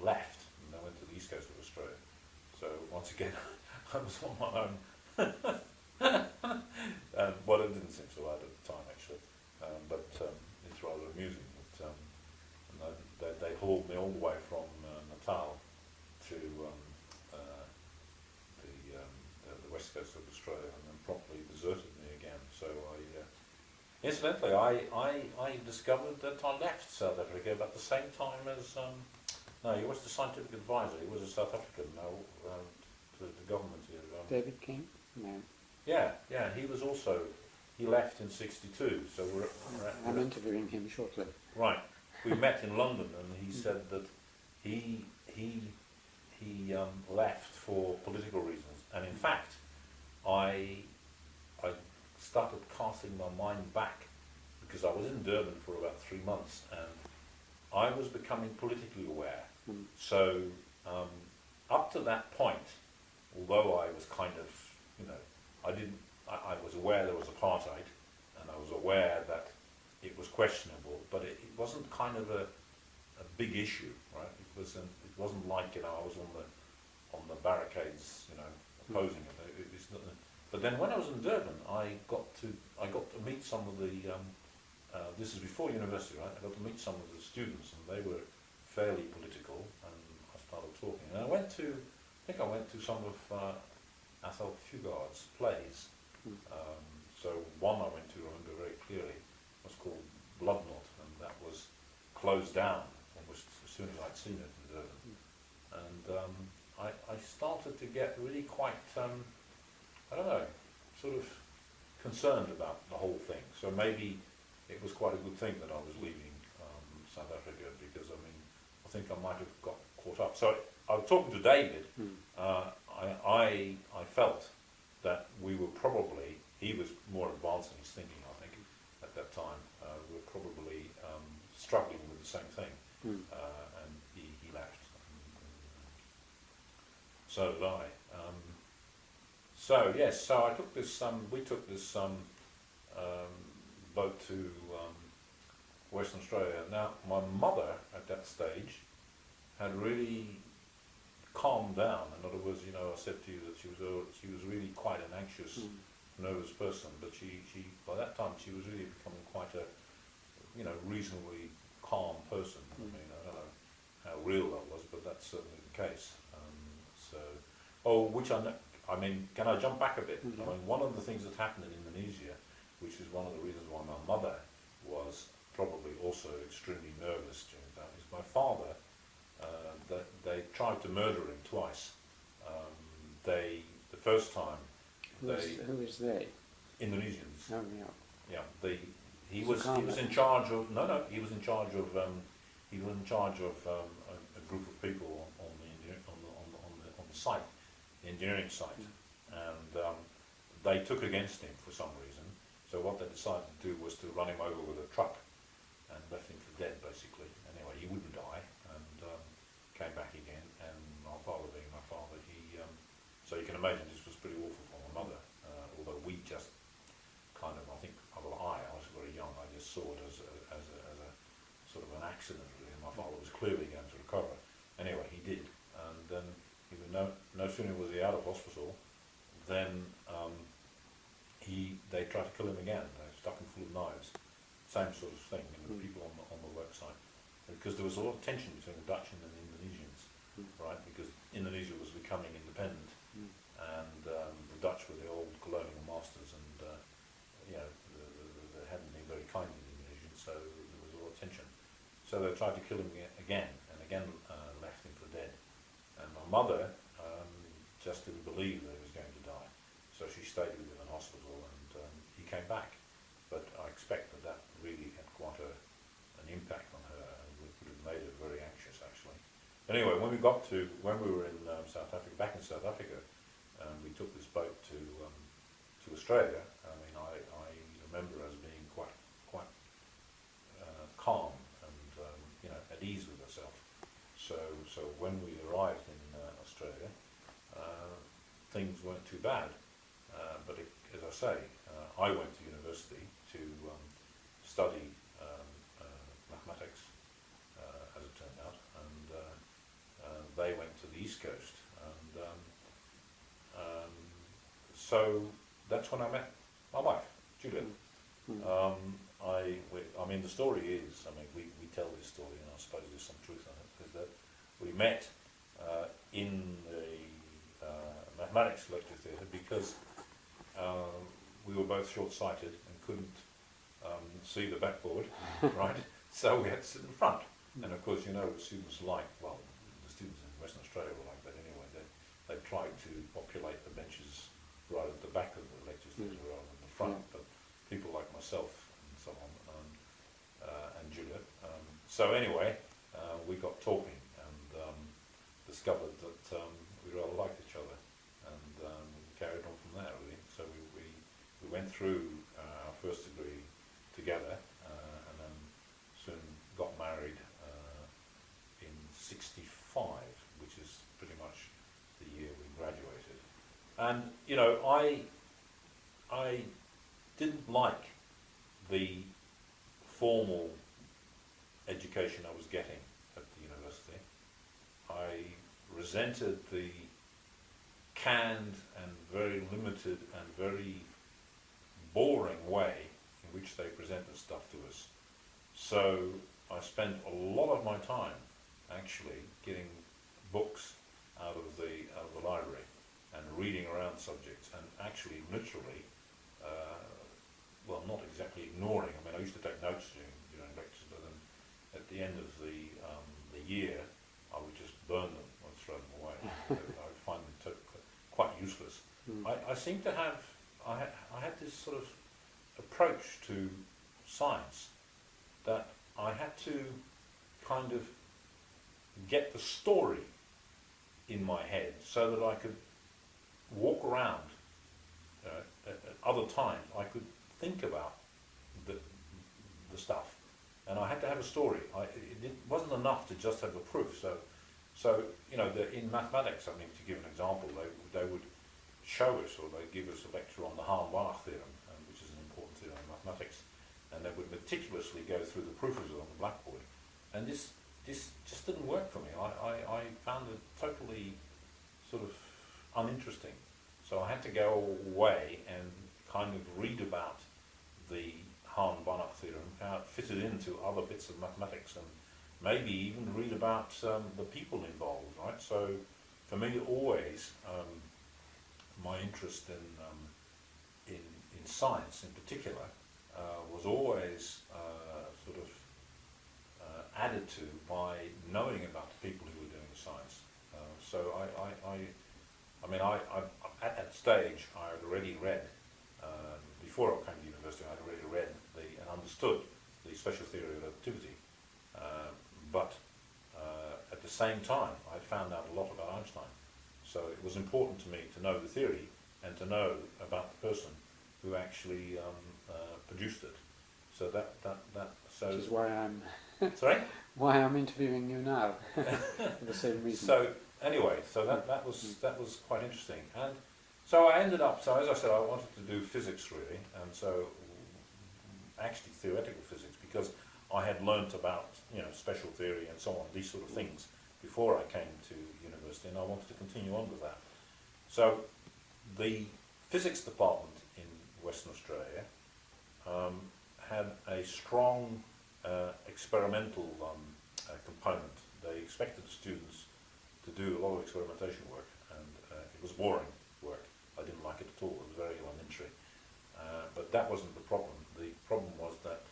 left, and they went to the east coast of Australia. So once again, I was on my own. Well, it didn't seem so bad at the time actually, but it's rather amusing that they hauled me all the way from Natal to the west coast of Australia, and then promptly deserted me again. So incidentally, I discovered that I left South Africa about the same time as no, he was the scientific advisor. He was a South African to the government here. David King? No. Yeah, he was also. He left in '62. So I'm interviewing him shortly. Right. We met in London, and he said that he left for political reasons. And in fact, I started casting my mind back, because I was in Durban for about 3 months, and I was becoming politically aware. So up to that point, although I was kind of, I was aware there was apartheid, and I was aware that it was questionable, but it wasn't kind of a big issue, right? It wasn't like I was on the barricades, opposing it. It's not, but then when I was in Durban, I got to meet some of the. This is before university, right? I got to meet some of the students, and they were fairly political, and I started talking. And I went to some of Athol Fugard's plays. So one I went to, I remember very clearly, was called Blood Knot, and that was closed down almost as soon as I'd seen it in Durban. And I started to get really quite, I don't know, sort of concerned about the whole thing. So maybe it was quite a good thing that I was leaving South Africa, because I think I might have got caught up. So I was talking to David. I felt that we were probably, he was more advanced in his thinking, I think, at that time. We were probably struggling with the same thing, and he left. So did I. So yes, so I took this. We took this boat to Western Australia. Now, my mother at that stage had really calmed down. In other words, I said to you that she was really quite an anxious, nervous person. But she by that time she was really becoming quite a, reasonably calm person. I don't know how real that was, but that's certainly the case. Can I jump back a bit? One of the things that happened in Indonesia, which is one of the reasons why my mother was probably also extremely nervous during that, is my father they tried to murder him twice. The first time, Who is they? Indonesians. Oh, yeah. Yeah, he was in charge of he was in charge of a group of people on the site, the engineering site, and they took against him for some reason. So what they decided to do was to run him over with a truck and left him for dead, basically. Anyway, he wouldn't die and came back again. And my father, being my father, so you can imagine this was pretty awful for my mother. Although we just kind of, I think, I was very young. I just saw it as a sort of an accident, really. My father was clearly going to recover. Anyway, he did, and then he was no sooner was he out of hospital, then they tried to kill him again. They stuck him full of knives. Same sort of thing. The people on the work site, because there was a lot of tension between the Dutch and the Indonesians, right? Because Indonesia was becoming independent, and the Dutch were the old colonial masters, and they hadn't been very kind to the Indonesians, so there was a lot of tension. So they tried to kill him again, and again left him for dead. And my mother just didn't believe that he was going to die, so she stayed with him in hospital, and he came back. But I expect that really had quite an impact on her, and would have made her very anxious, actually. Anyway, when we were in South Africa, back in South Africa, we took this boat to Australia. I mean, I remember us being quite calm and at ease with herself. So when we arrived in Australia, things weren't too bad. But as I say, I went to university to study mathematics, as it turned out, and they went to the East Coast, and so that's when I met my wife, Julia. I mean, the story is, we tell this story, and I suppose there's some truth in it, is that we met in the mathematics lecture theatre because we were both short-sighted and couldn't see the backboard, right? So we had to sit in front. And of course, students the students in Western Australia were like that anyway. They tried to populate the benches right at the back of the lecture theatre rather than the front. But people like myself and so on, and Julia. So anyway, we got talking and discovered that we rather liked each other, and carried on from there, really. So we went through our first degree together, and then soon got married in '65, which is pretty much the year we graduated. And I didn't like the formal education I was getting at the university. I resented the canned and very limited and very boring way in which they presented stuff to us. So I spent a lot of my time actually getting books out of the library and reading around subjects, and actually literally not exactly ignoring. I used to take notes during lectures, but then at the end of the year I would just burn them or throw them away. I would find them quite useless. I seem to have I had this sort of approach to science that I had to kind of get the story in my head so that I could walk around. At other times I could think about the stuff, and I had to have a story. It wasn't enough to just have a proof. So in mathematics, to give an example, they would show us, or they give us a lecture on the Hahn-Banach theorem, which is an important theorem in mathematics, and they would meticulously go through the proof of it on the blackboard. And this just didn't work for me. I found it totally sort of uninteresting. So I had to go away and kind of read about the Hahn-Banach theorem, how it fitted into other bits of mathematics, and maybe even read about the people involved, right? So for me, always my interest in science in particular was always sort of added to by knowing about the people who were doing the science. So at that stage I had already read, before I came to university, I had already read and understood the special theory of relativity, but at the same time I found out a lot about Einstein. So it was important to me to know the theory and to know about the person who actually produced it. So Which is why I'm sorry? why I'm interviewing you now for the same reason. So anyway, so that was quite interesting, and so I ended up. So as I said, I wanted to do physics really, and so actually theoretical physics, because I had learnt about special theory and so on, these sort of things, before I came to university, and I wanted to continue on with that. So the physics department in Western Australia had a strong experimental component. They expected the students to do a lot of experimentation work, and it was boring work. I didn't like it at all. It was very elementary. But that wasn't the problem. The problem was that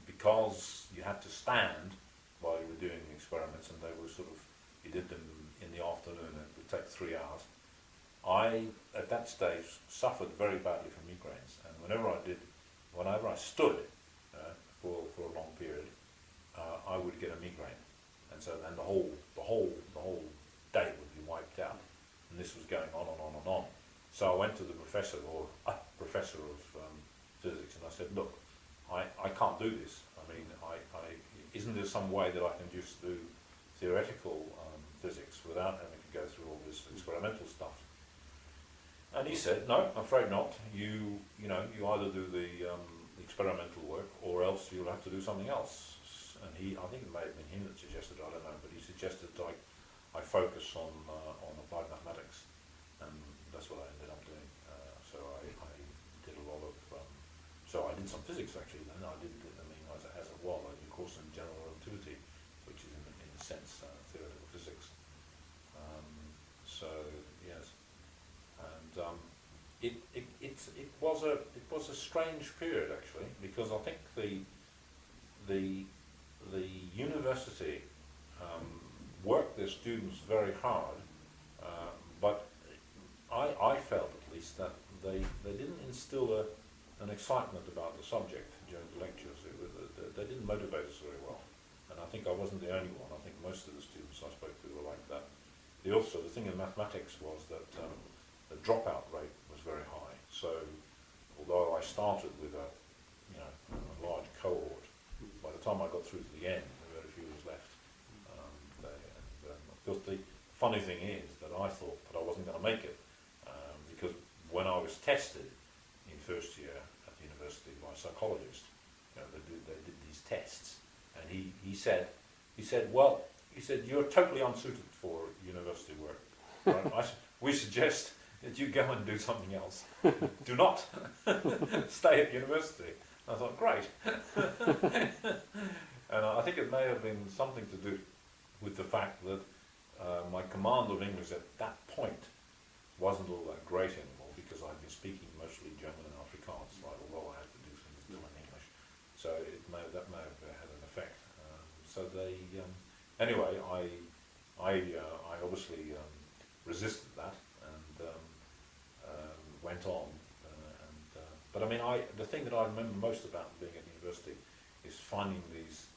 because you had to stand while you were doing the experiments, and they were you did them in the afternoon, and it would take 3 hours. I, at that stage, suffered very badly from migraines, and whenever I stood for a long period, I would get a migraine, and so then the whole day would be wiped out, and this was going on and on and on. So I went to the professor of physics, and I said, look, I can't do this. I mean, isn't there some way that I can just do theoretical physics without having to go through all this experimental stuff? And he said, no, I'm afraid not. You either do the experimental work, or else you'll have to do something else. And I think it may have been him that suggested, I don't know, but he suggested that I focus on applied mathematics, and that's what I ended up doing. So I did a lot of, so I did some physics actually, then I did, as it was, I did a course in general relativity, which is in a sense theoretical physics. So yes, and it was a strange period actually, because I think the university worked their students very hard, but I felt at least that they didn't instill an excitement about the subject during the lectures. They didn't motivate us very well, and I think I wasn't the only one. I think most of the students I spoke to were like that. The thing in mathematics was that the dropout rate was very high. So although I started with a large cohort, by the time I got through to the end, there were very few of us left. Of course, the funny thing is that I thought that I wasn't going to make it, because when I was tested in first year at the university by a psychologist, they did these tests, and he said, you're totally unsuited for university work. Right? We suggest that you go and do something else. Do not stay at university. I thought, great. And I think it may have been something to do with the fact that my command of English at that point wasn't all that great anymore, because I'd been speaking mostly German and Afrikaans, right, although I had to do things still in English. So that may have had an effect. Anyway, I obviously resisted that and went on. But I mean, the thing that I remember most about being at university is finding these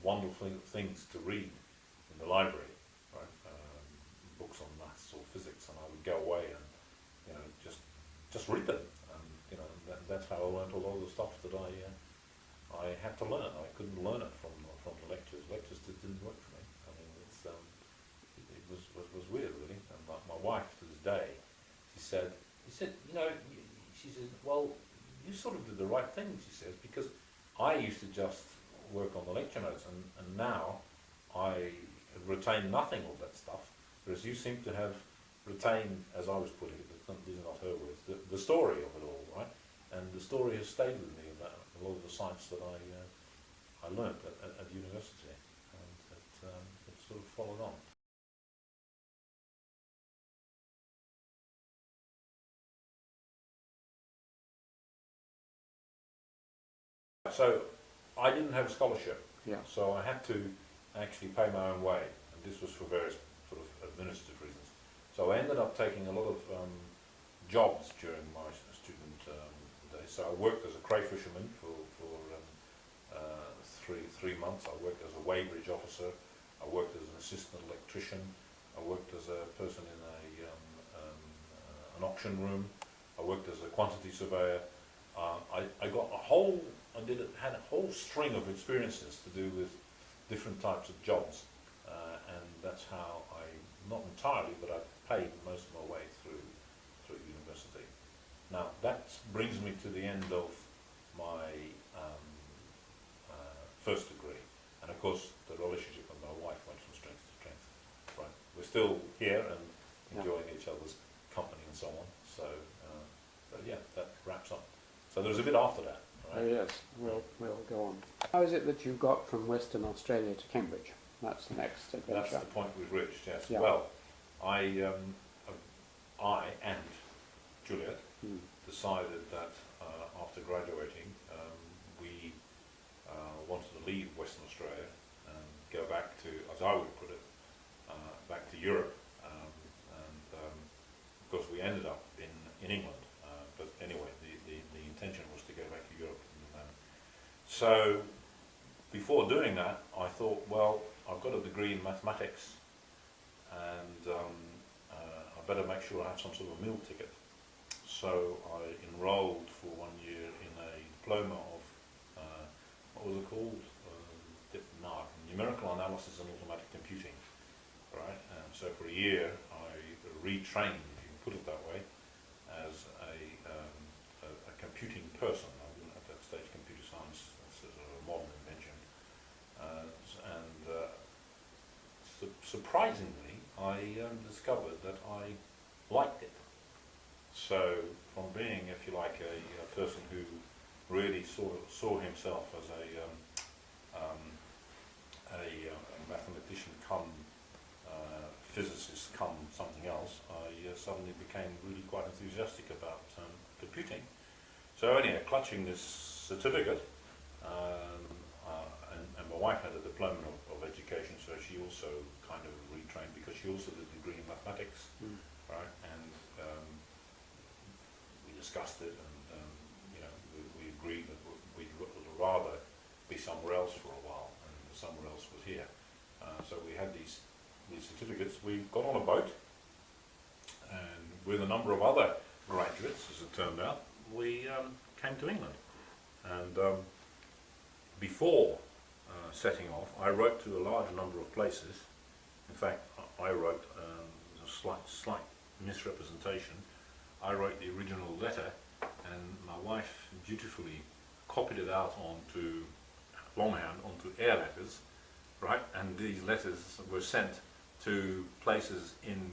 wonderful things to read in the library, right? Books on maths or physics, and I would go away and just read them, and that's how I learned a lot of the stuff that I had to learn. I couldn't learn it from the lectures. Lectures just didn't work for me. I mean, it was weird really. And my wife to this day, she said, well, you sort of did the right thing, she says, because I used to just work on the lecture notes, and now I retain nothing of that stuff, whereas you seem to have retained, as I was putting it, these are not her words, the story of it all, right? And the story has stayed with me about a lot of the science that I learnt at university, and it sort of followed on. So I didn't have a scholarship, Yeah. So I had to actually pay my own way, and this was for various sort of administrative reasons. So I ended up taking a lot of jobs during my student days. So I worked as a crayfisherman for three months. I worked as a weighbridge officer. I worked as an assistant electrician. I worked as a person in an auction room. I worked as a quantity surveyor. I got a whole, had a whole string of experiences to do with different types of jobs, and that's how I, not entirely, but I paid most of my way through university. Now that brings me to the end of my first degree, and of course the relationship with my wife went from strength to strength. Right, we're still here and enjoying each other's company and so on. So, so yeah, that wraps up. So there's a bit after that. Right? Oh yes, we'll go on. How is it that you got from Western Australia to Cambridge? That's the next adventure. That's the point we've reached. Yes. Yeah. Well, I and Juliet decided that after graduating, we wanted to leave Western Australia and go back to, as I would put it, back to Europe. Of course, we ended up in England. But anyway, the intention was to go back to Europe. So before doing that, I thought, well, I've got a degree in mathematics, and I better make sure I have some sort of meal ticket. So I enrolled for 1 year in a diploma of, what was it called? Numerical analysis and automatic computing. Right, and so for a year I retrained, if you can put it that way, as a computing person. I wouldn't at that stage computer science, that's sort of a modern invention. Surprisingly, I discovered that I liked it. So from being, if you like, a person who really saw himself as a mathematician come physicist come something else, I suddenly became really quite enthusiastic about computing. So anyway, clutching this certificate, and my wife had a diploma of education, so she also kind of retrained because she also did a degree in mathematics, right? And we discussed it, and you know, we agreed that we'd rather be somewhere else for a while, and somewhere else was here. So we had these certificates. We got on a boat, and with a number of other graduates, as it turned out, we came to England. And before setting off, I wrote to a large number of places. In fact, I wrote a slight misrepresentation. I wrote the original letter, and my wife dutifully copied it out onto longhand, onto air letters, right? And these letters were sent to places in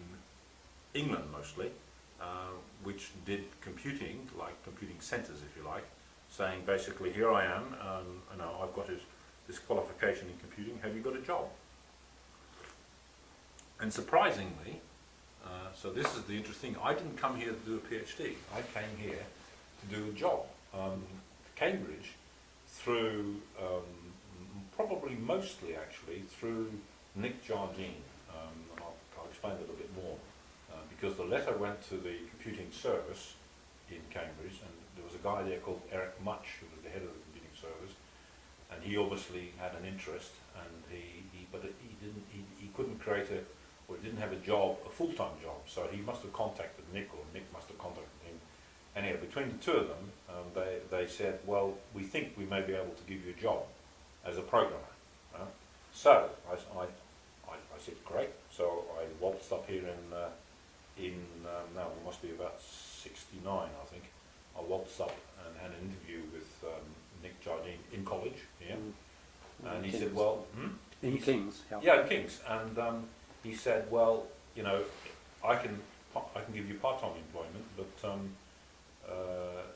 England mostly, which did computing, like computing centres, if you like, saying basically, here I am, you know, I've got this qualification in computing, have you got a job? And surprisingly, so this is the interesting thing, I didn't come here to do a PhD, I came here to do a job. Cambridge, through, probably mostly actually, through Nick Jardine. I'll explain it a bit more. Because the letter went to the computing service in Cambridge, and there was a guy there called Eric Much, who was the head of the computing service, and he obviously had an interest, and he couldn't create didn't have a job, a full-time job, so he must have contacted Nick, or Nick must have contacted him. Anyhow, between the two of them, they said, well, we think we may be able to give you a job as a programmer. So I said, great. So I waltzed up here now we must be about 69, I think. I waltzed up and had an interview with Nick Jardine in college here, and he said, well, in King's, yeah, in King's, and he said, well, you know, I can give you part-time employment, but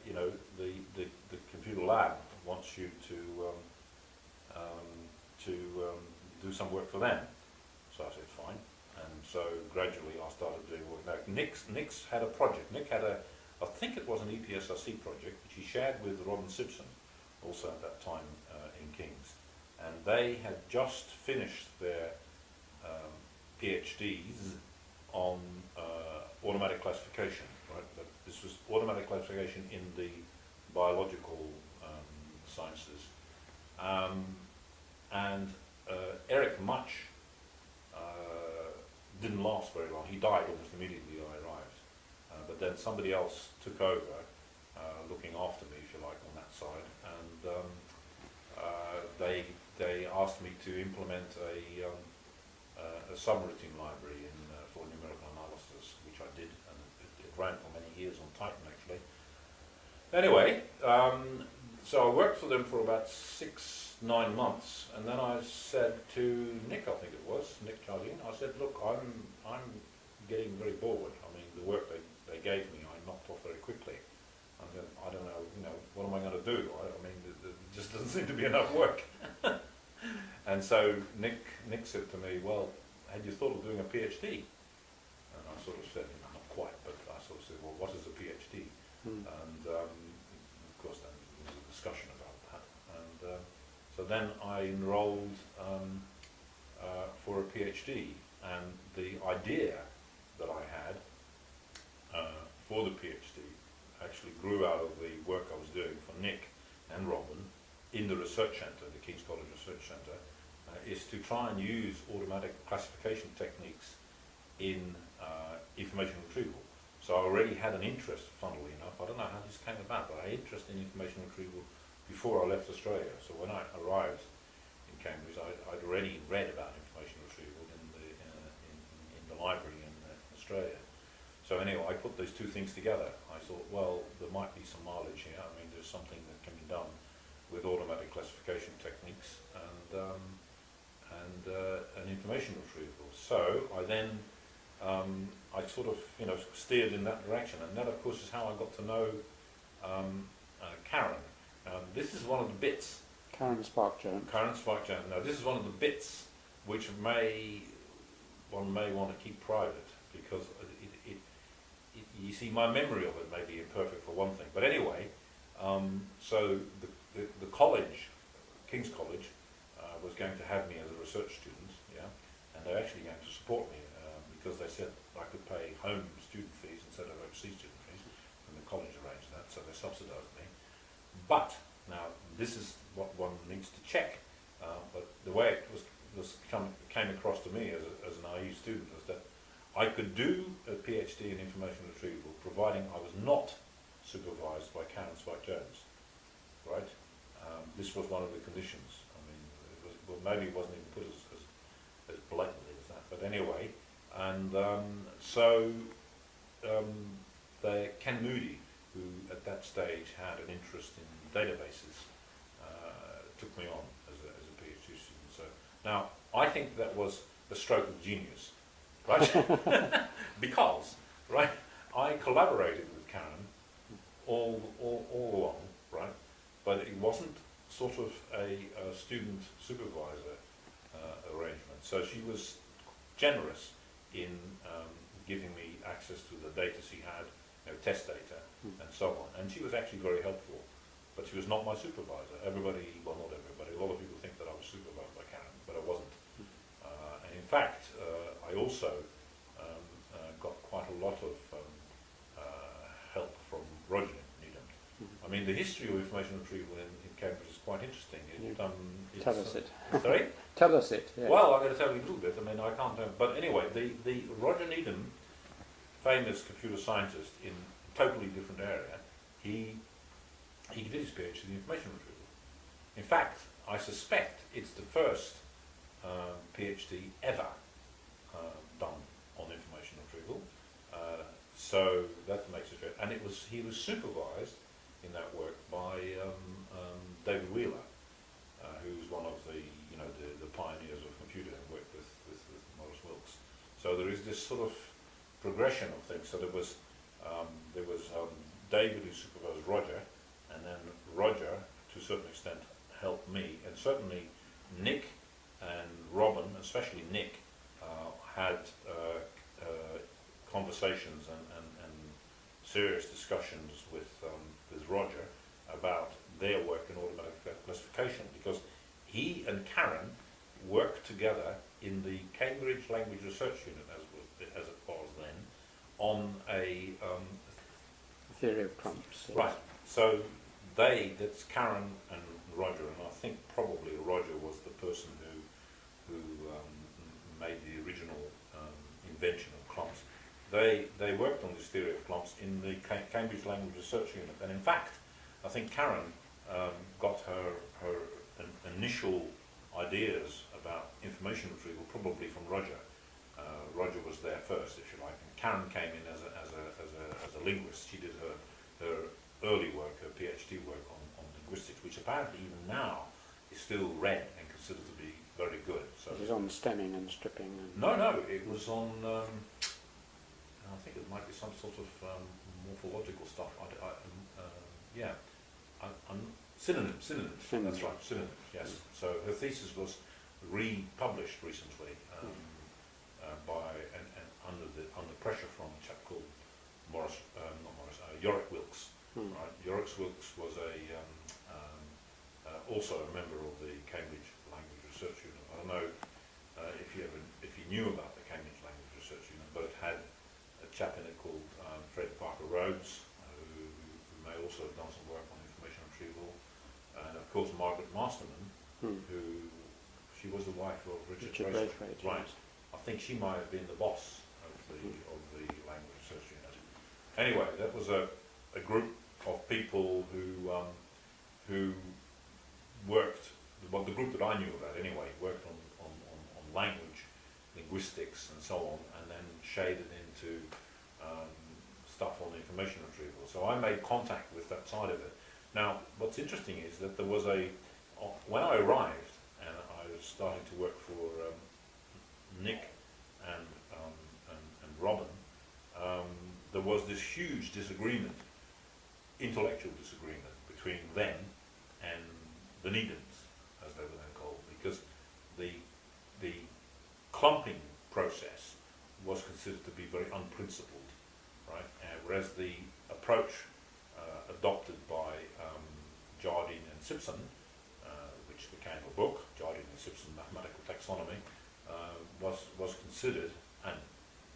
you know, the computer lab wants you to do some work for them. So I said, fine. And so gradually I started doing work. Now, Nick's had a project. Nick had I think it was an EPSRC project, which he shared with Robin Simpson, also at that time in King's. and they had just finished their PhDs on automatic classification. Right, but this was automatic classification in the biological sciences, and Eric Much didn't last very long. He died almost immediately I arrived, but then somebody else took over, looking after me, if you like, on that side, and they asked me to implement a subroutine library for numerical analysis, which I did, and it ran for many years on Titan actually. Anyway, so I worked for them for about 6-9 months, and then I said to Nick, I think it was, Nick Jardine, I said, look, I'm getting very bored. I mean, the work they gave me, I knocked off very quickly. I don't know, what am I going to do? I mean, there just doesn't seem to be enough work. And so Nick said to me, well, had you thought of doing a PhD? And I sort of said, not quite, but I sort of said, well, what is a PhD? And of course then there was a discussion about that. And so then I enrolled for a PhD, and the idea that I had for the PhD actually grew out of the work I was doing for Nick and Robin in the research centre, the King's College Research Centre, is to try and use automatic classification techniques in information retrieval. So I already had an interest, funnily enough, I don't know how this came about, but I had interest in information retrieval before I left Australia. So when I arrived in Cambridge, I'd already read about information retrieval in the library in Australia. So anyway, I put those two things together. I thought, well, there might be some mileage here. I mean, there's something that can be done with automatic classification techniques and information retrieval. So I then I sort of steered in that direction, and that of course is how I got to know Karen. This is one of the bits. Karen Spark-Jones. Karen Spark-Jones. Now this is one of the bits which one may want to keep private, because you see, my memory of it may be imperfect for one thing. But anyway, so the college, King's College, was going to have me as a research student, yeah, and they're actually going to support me because they said I could pay home student fees instead of overseas student fees, and the college arranged that, so they subsidised me. But now this is what one needs to check. But the way it came across to me as a naive student was that I could do a PhD in information retrieval providing I was not supervised by Karen Spark-Jones, right? This was one of the conditions. I mean, well, maybe it wasn't even put as blatantly as that, but anyway. And so Ken Moody, who at that stage had an interest in databases, took me on as a PhD student. So now I think that was a stroke of genius, right? Because, right, I collaborated with Karen all along, right? But it wasn't sort of a student supervisor arrangement. So she was generous in giving me access to the data she had, test data, and so on. And she was actually very helpful. But she was not my supervisor. Everybody, well, not everybody, a lot of people think that I was supervised by Karen, but I wasn't. And in fact, I also got quite a lot of help from Roger Needham. I mean, the history of information retrieval in Cambridge is quite interesting. Tell us it. Sorry? Tell us it. Yeah. Well, I'm going to tell you a little bit. I mean, I can't. But anyway, the Roger Needham, famous computer scientist in a totally different area, he did his PhD in information retrieval. In fact, I suspect it's the first PhD ever done on information retrieval. So that makes it fair. And he was supervised in that work by David Wheeler, who's one of the pioneers of computing, and worked with Maurice Wilkes. So there is this sort of progression of things. So there was David who supervised Roger, and then Roger, to a certain extent, helped me, and certainly Nick and Robin, especially Nick, had conversations and serious discussions with Roger about their work in automatic classification, because he and Karen worked together in the Cambridge Language Research Unit, as it was then, on a Theory of clumps. Yes. right. So that's Karen and Roger, and I think probably Roger was the person who made the original invention of clumps. They worked on this theory of clumps in the Cambridge Language Research Unit, and in fact, I think Karen got her initial ideas about information retrieval probably from Roger. Roger was there first, if you like, and Karen came in as a linguist. She did her early work, her PhD work on linguistics, which apparently even now is still read and considered to be very good. So It was on stemming and stripping. And no, it was on. I think it might be some sort of morphological stuff. Synonyms. That's right, synonyms. Yes. So her thesis was republished recently under pressure from a chap called Yorick Wilkes. Right. Yorick Wilkes was also a member of the Cambridge Language Research Unit. I don't know if you knew about the Cambridge Language Research Unit, but it had a chap in it called Fred Parker Rhodes, who may also have done some work on information retrieval, and of course Margaret Masterman, who she was the wife of Richard Braithwaite. Right. I think she might have been the boss of the Language Research Unit. Anyway, that was a group of people who worked. Well, the group that I knew about anyway worked on language, linguistics, and so on, and then shaded into stuff on information retrieval. So I made contact with that side of it. Now, what's interesting is that there was when I arrived and I was starting to work for Nick and Robin, there was this huge disagreement, intellectual disagreement between them and the Needhams, as they were then called, because the clumping process was considered to be very unprincipled, right? Whereas the approach adopted by Jardine and Simpson, which became a book, Jardine and Simpson Mathematical Taxonomy, was considered, and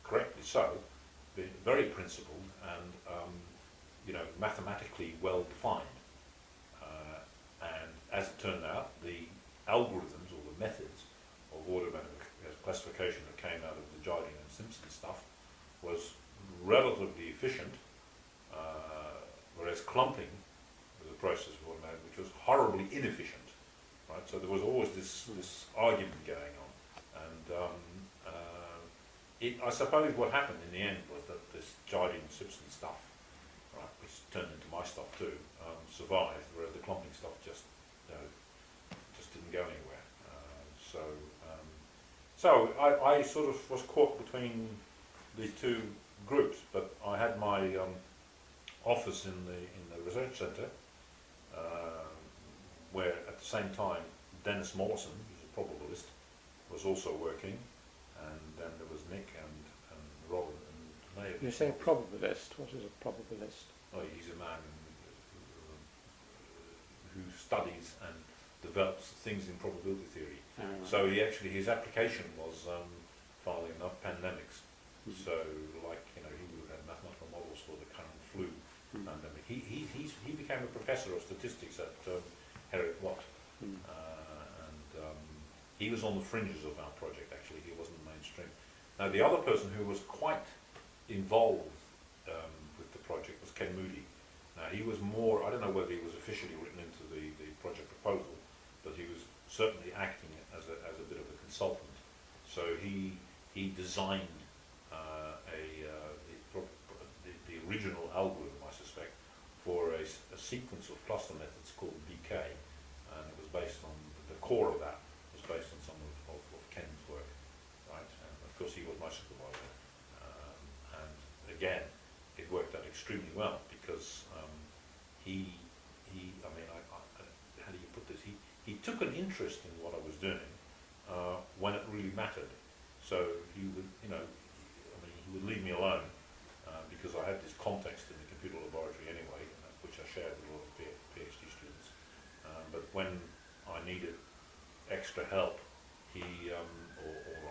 correctly so, very principled and mathematically well defined. And as it turned out, the algorithms or the methods of automatic classification that came out of the Jardine and Simpson stuff was relatively efficient, whereas clumping was a process of automatic which was horribly inefficient. Right, so there was always this argument going on, and I suppose what happened in the end was that this Jardine and Simpson stuff, right, which turned into my stuff too, survived, whereas the clumping stuff just didn't go anywhere. So I sort of was caught between these two groups, but I had my office in the research centre, where at the same time Dennis Mollison, who's a probabilist, was also working, and then there was Nick and Robin and Nate. You say probabilist. What is a probabilist? Oh, he's a man who studies and develops things in probability theory. Oh, right. So his application was, funnily enough, pandemics. So, like, he would have had mathematical models for the current flu pandemic. He became a professor of statistics at Heriot Watt, and he was on the fringes of our project. Actually, he wasn't mainstream. Now, the other person who was quite involved with the project was Ken Moody. Now, he was more, I don't know whether he was officially written into the project proposal, but he was certainly acting as a bit of a consultant. So he designed the original algorithm, I suspect, for a sequence of cluster methods called BK, and it was based on, the core of that was based on some of Ken's work, right? And of course he was my supervisor, and again, it worked out extremely well because how do you put this? He took an interest in what I was doing when it really mattered. So he would, he would leave me alone because I had this context in the computer laboratory anyway, which I shared with a lot of PhD students. But when I needed extra help, or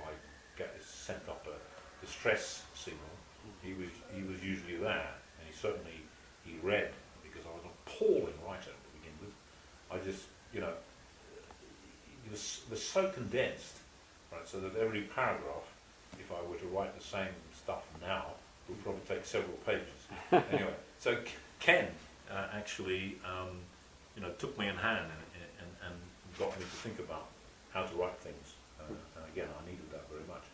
I get sent up a distress signal, he was usually there, and he read, because I was an appalling writer to begin with. I just, you know, it was so condensed, right? So that every paragraph, if I were to write the same stuff now, would probably take several pages. Anyway, so Ken actually, you know, took me in hand and got me to think about how to write things. And again, I needed that very much.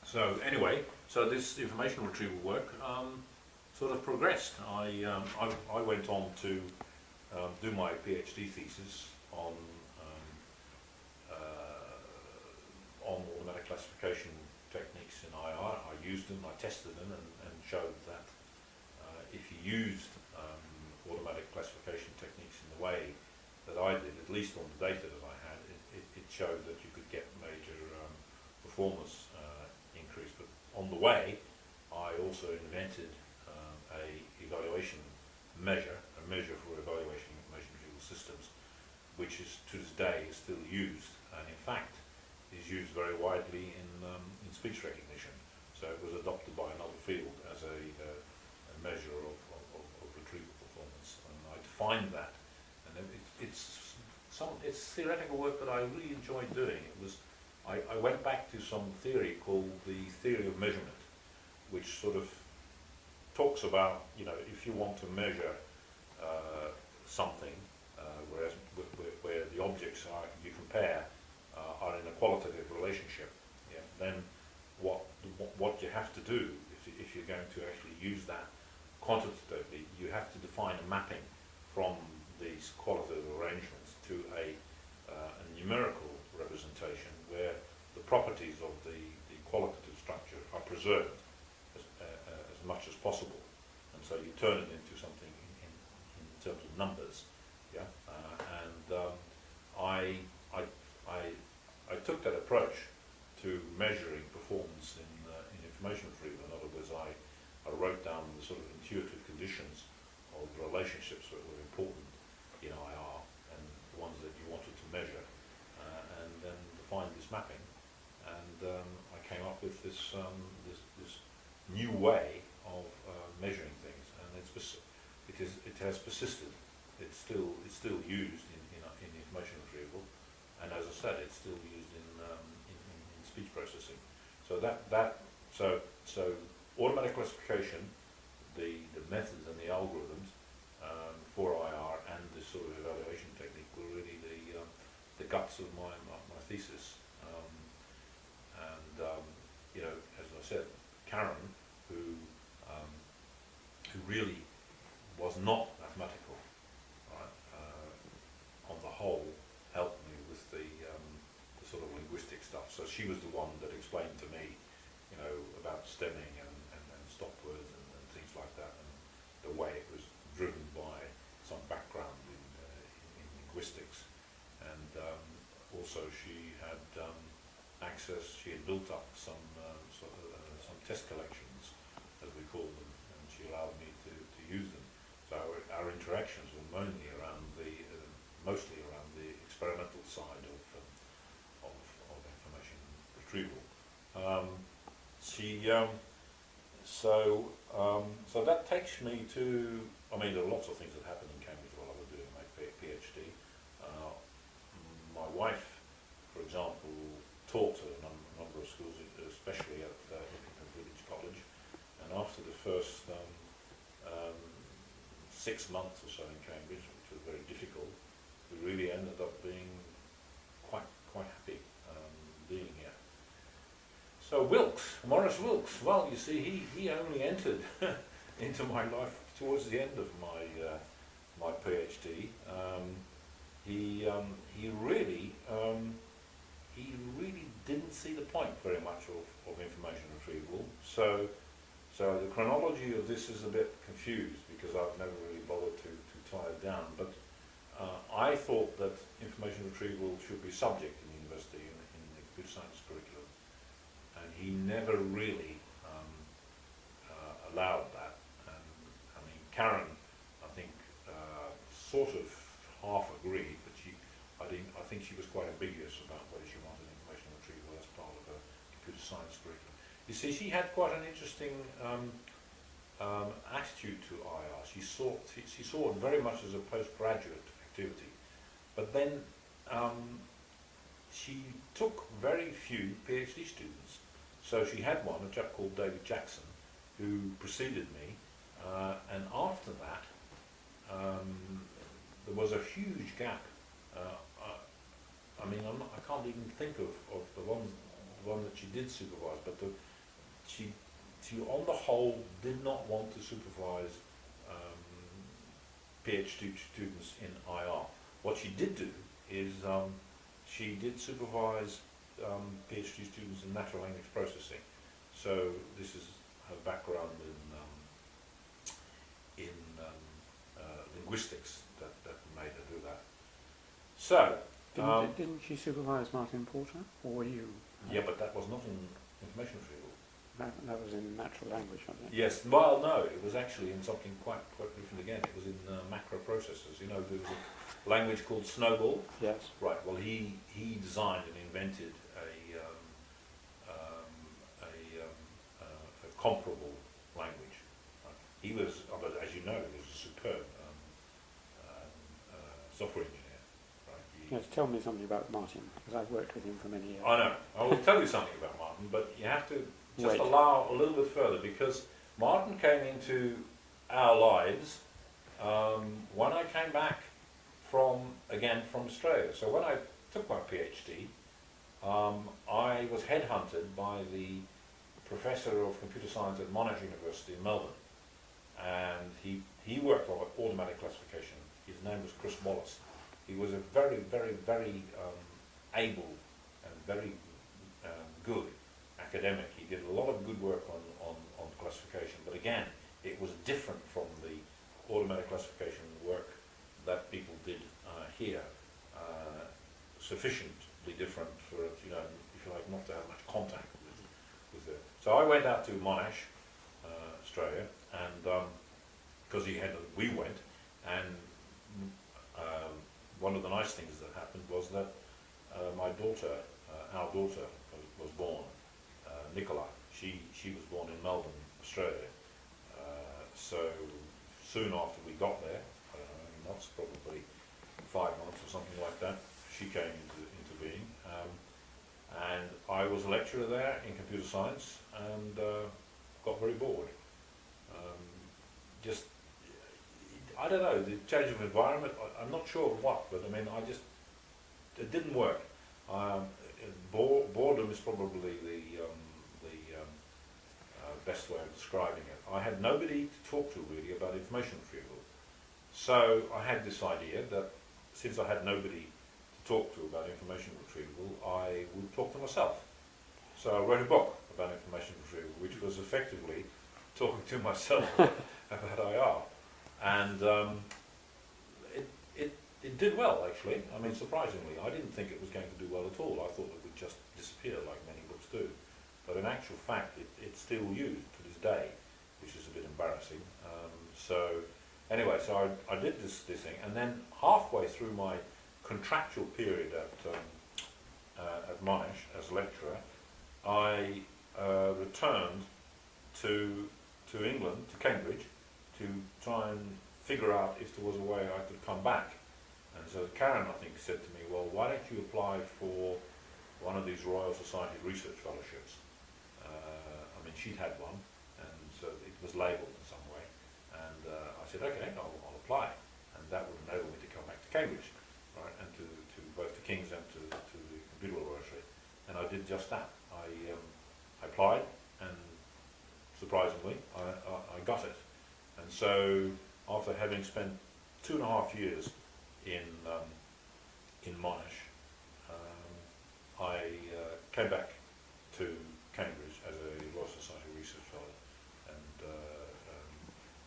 So anyway, so this information retrieval work sort of progressed. I went on to do my PhD thesis on automatic classification techniques in IR. I used them, I tested them, and showed that if you used automatic classification techniques in the way that I did, at least on the data that I had, it showed that you could get major performance increase. But on the way, I also invented a evaluation measure, a measure for evaluating information retrieval systems, which is to this day is still used, and in fact is used very widely in speech recognition. So it was adopted by another field as a measure of retrieval performance, and I defined that. And it's theoretical work that I really enjoyed doing. It was I went back to some theory called the theory of measurement, which sort of talks about, you know, if you want to measure something, where the objects you compare are in a qualitative relationship, yeah, then what you have to do if you're going to actually use that quantitatively, you have to define a mapping from these qualitative arrangements to a numerical representation where the properties of the qualitative structure are preserved as much as possible, and so you turn it into something in terms of numbers, yeah. I took that approach to measuring performance in information retrieval. In other words, I wrote down the sort of intuitive conditions of relationships that were important in IR and the ones that you wanted to measure, and then defined this mapping. And I came up with this new way of measuring things, and it has persisted. It's still used in information retrieval, and as I said, it's still used in speech processing. So automatic classification, the methods and the algorithms for IR and this sort of evaluation technique were really the guts of my thesis. You know, as I said, Karen, who really was not mathematical, right, on the whole, helped me with the sort of linguistic stuff. So she was the one that explained to me, you know, about stemming and stop words and things like that, and the way it was driven by some background in linguistics. And also she had access, she had built up some test collections, as we call them, and she allowed me to use them. So our interactions were mostly around the experimental side of information retrieval. So that takes me to, I mean, there are lots of things that happened in Cambridge while I was doing my PhD. My wife, for example, taught at a number of schools, especially at Village College, and after the first 6 months or so in Cambridge, which was very difficult, we really ended up being quite happy being here. So Maurice Wilkes, well, you see, he only entered into my life towards the end of my PhD. He really didn't see the point very much of information retrieval. So the chronology of this is a bit confused because I've never really bothered to tie it down. But I thought that information retrieval should be subject in the university in the computer science curriculum, and he never really allowed that. And I mean, Karen, I think, sort of half agreed, but I think she was quite ambiguous about whether she wanted information retrieval as part of her computer science curriculum. You see, she had quite an interesting attitude to IR. She saw it very much as a postgraduate activity, but then she took very few PhD students. So she had one, a chap called David Jackson, who preceded me, and after that there was a huge gap. I mean, I can't even think of the one that she did supervise, but she on the whole did not want to supervise PhD students in IR. What she did do is she did supervise PhD students in natural language processing. So this is her background in linguistics that made her do that. So didn't she supervise Martin Porter, or were you? Yeah, but that was not in information retrieval. That was in natural language, wasn't it? Yes, well, no, it was actually in something quite different again. It was in macroprocessors. You know, there was a language called Snowball. Yes. Right. Well, he designed and invented a comparable language. He was, as you know, he was a superb software engineer. Right. Yes. Tell me something about Martin, because I've worked with him for many years. I know. I will tell you something about Martin, but you have to just Wait. allow a little bit further, because Martin came into our lives when I came back from Australia. So when I took my PhD, I was headhunted by the professor of computer science at Monash University in Melbourne, and he worked on automatic classification. His name was Chris Wallace. He was a very, very, very able and very good academic. He did a lot of good work on classification, but again, it was different from the automatic classification work that people did here. Sufficiently different for, you know, if you like, not to have much contact with it. So I went out to Monash, Australia, and because we went, and one of the nice things that happened was that our daughter was born, Nicola. She was born in Melbourne, Australia. So soon after we got there, I don't know, months, probably 5 months or something like that, she came into being. And I was a lecturer there in computer science, and got very bored. I don't know, the change of environment, I'm not sure what, but I mean, it didn't work. Boredom is probably the best way of describing it. I had nobody to talk to really about information retrieval. So I had this idea that since I had nobody to talk to about information retrieval, I would talk to myself. So I wrote a book about information retrieval, which was effectively talking to myself about IR. And it did well, actually. I mean, surprisingly, I didn't think it was going to do well at all. I thought it would just disappear like many books do. But in actual fact, it's still used to this day, which is a bit embarrassing. So anyway, so I did this thing, and then halfway through my contractual period at Monash as lecturer, I returned to England, to Cambridge, to try and figure out if there was a way I could come back. And so Karen, I think, said to me, well, why don't you apply for one of these Royal Society research fellowships? I mean, she'd had one, and so it was labelled in some way. And I said, okay, I'll apply. And that would enable me to come back to Cambridge, right, and to both the King's and to the Computer Laboratory. And I did just that. I applied, and surprisingly, I got it. And so, after having spent 2.5 years in Monash, I came back to Cambridge as a Royal Society Research Fellow, and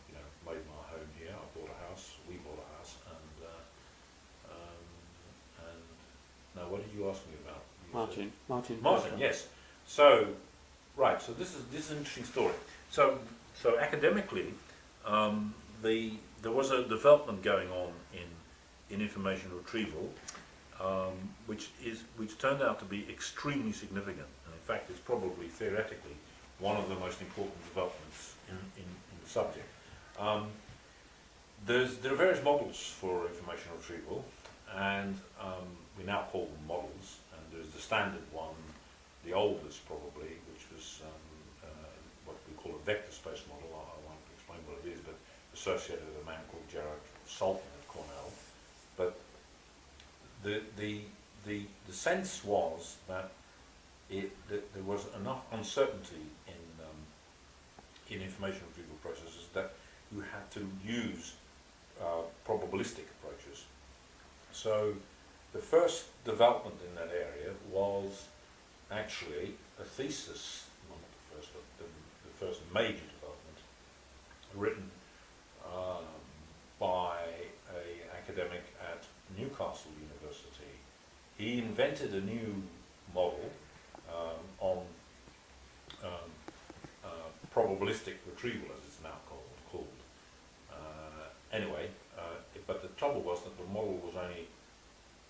you know, made my home here. I bought a house. We bought a house, and now, what did you ask me about? Martin, yes. So, right. So this is an interesting story. So academically, there was a development going on in information retrieval, which turned out to be extremely significant. And in fact, it's probably theoretically one of the most important developments in the subject. There are various models for information retrieval, and we now call them models. And there's the standard one, the oldest probably, which was what we call a vector space model. I won't explain what it is, but associated with a man called Gerard Salton at Cornell. But the sense was that there was enough uncertainty in information retrieval processes that you had to use probabilistic approaches. So the first development in that area was actually a thesis, well, not the first, but the first major development, written by an academic at Newcastle University. He invented a new model on probabilistic retrieval, as it's now called. But the trouble was that the model was only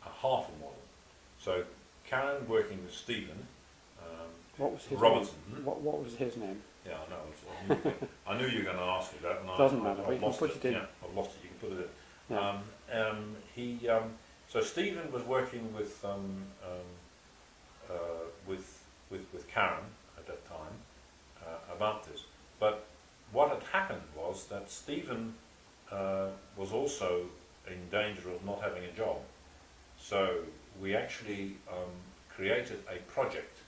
a half a model. So Karen, working with Stephen What was his Robertson. name? What was his name? Yeah, I know. I knew you were going to ask me that. And Doesn't matter. I've You can lost put it in. Yeah, I've lost it. You can put it in. Yeah. So Stephen was working with Karen at that time about this. But what had happened was that Stephen was also in danger of not having a job. So we actually created a project,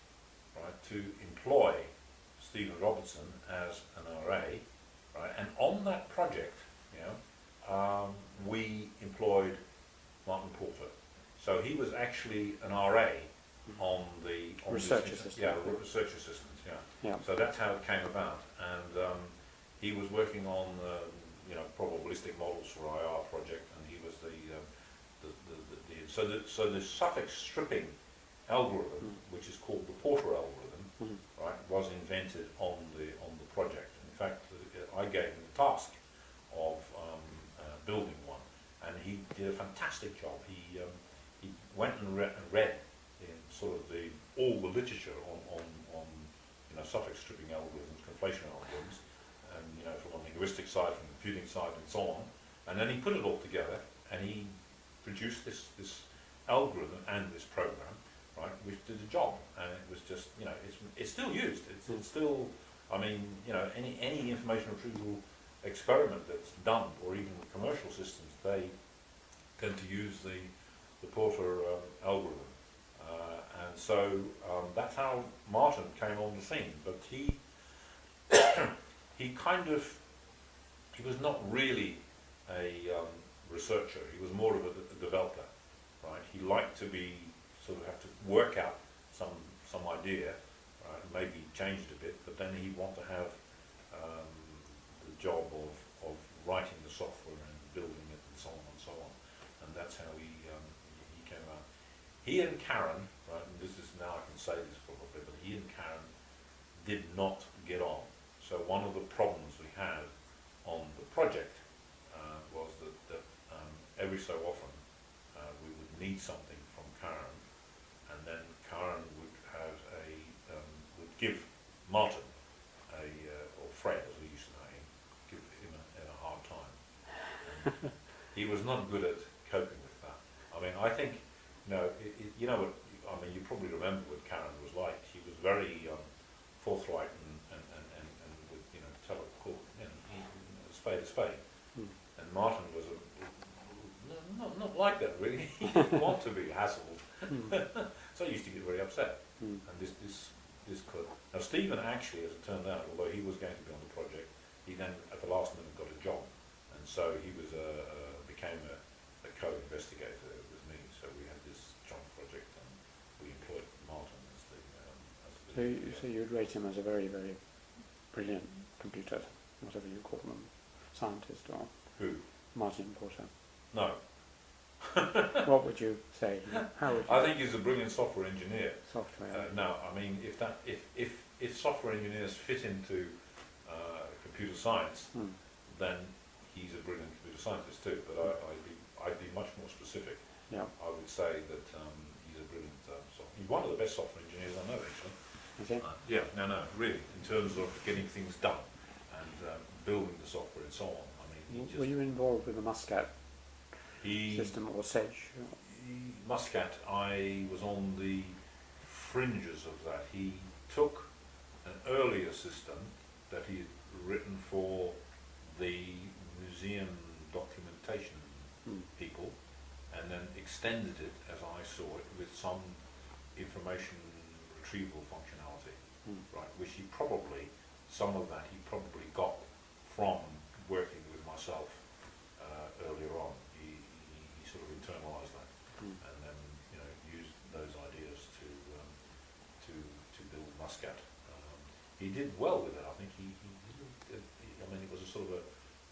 right, to employ Stephen Robertson as an RA, right, and on that project, we employed Martin Porter. So he was actually an RA on the Research assistant. Yeah, research assistant. Yeah. So that's how it came about, and he was working on probabilistic models for IR project, and he was so the suffix stripping algorithm, which is called the Porter algorithm, right, was invented on the project. In fact, I gave him the task of building one, and he did a fantastic job. He went and read in sort of all the literature on suffix stripping algorithms, conflation algorithms, and from the linguistic side, from the computing side, and so on. And then he put it all together, and he produced this algorithm and this program, right, which did the job. And it was just, it's still used. It's still, any information retrieval experiment that's done, or even commercial systems, they tend to use the Porter algorithm. And so that's how Martin came on the scene. But he was not really a researcher. He was more of a developer, right? He liked to have to work out some idea, right, and maybe change it a bit, but then he'd want to have the job of writing the software and building it and so on and so on. And that's how he came out. He and Karen, right, and this is, now I can say this probably, but he and Karen did not get on. So one of the problems we had on the project was that every so often we would need something from Karen, and then Karen would would give Martin or Fred, as we used to know him, give him a hard time. And he was not good at coping with that. I think, you probably remember what Karen was like. She was very forthright and would tell a spade a spade. And Martin was not like that really. He didn't want to be hassled. So he used to get very upset. And this could. Now Stephen actually, as it turned out, although he was going to be on the project, he then at the last minute got a job, and so he was became a co-investigator with me. So we had this joint project, and we employed Martin as the. So you'd rate him as a very, very brilliant computer, whatever you call them, scientist or Who? Martin Porter. No. What would you say? How would you? I think he's a brilliant software engineer. Software. If software engineers fit into computer science, then he's a brilliant computer scientist too. But I'd be much more specific. Yeah. I would say that he's a brilliant he's one of the best software engineers I know, actually. Okay. Yeah, no, really, in terms of getting things done and building the software and so on. I mean, Were you involved with the Muscat he system or Sedge? Muscat, I was on the fringes of that. He took an earlier system that he had written for the museum documentation people, and then extended it, as I saw it, with some information retrieval functionality, right? Which he probably, some of that he probably got from working with myself earlier on. He sort of internalized that, and then used those ideas to build Muscat. He did well with it. I think he I mean, it was a sort of a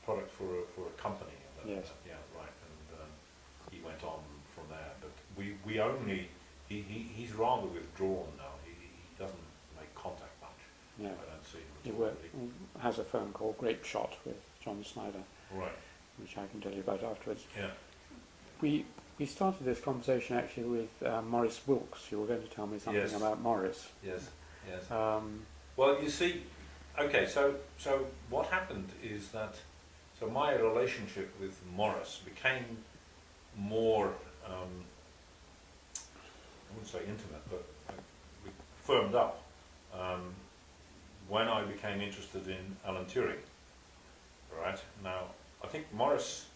product for a company. Yes. Yeah, right. And he went on from there. But we only he's rather withdrawn now. He doesn't make contact much. Yeah. I don't see him. He has a firm called Grape Shot with John Snyder, Right. which I can tell you about afterwards. Yeah. We started this conversation actually with Maurice Wilkes. You were going to tell me something Yes. about Maurice. Yes. Yes. Well, you see, okay. So what happened is that my relationship with Maurice became more. I wouldn't say intimate, but we firmed up when I became interested in Alan Turing. Right now, I think Maurice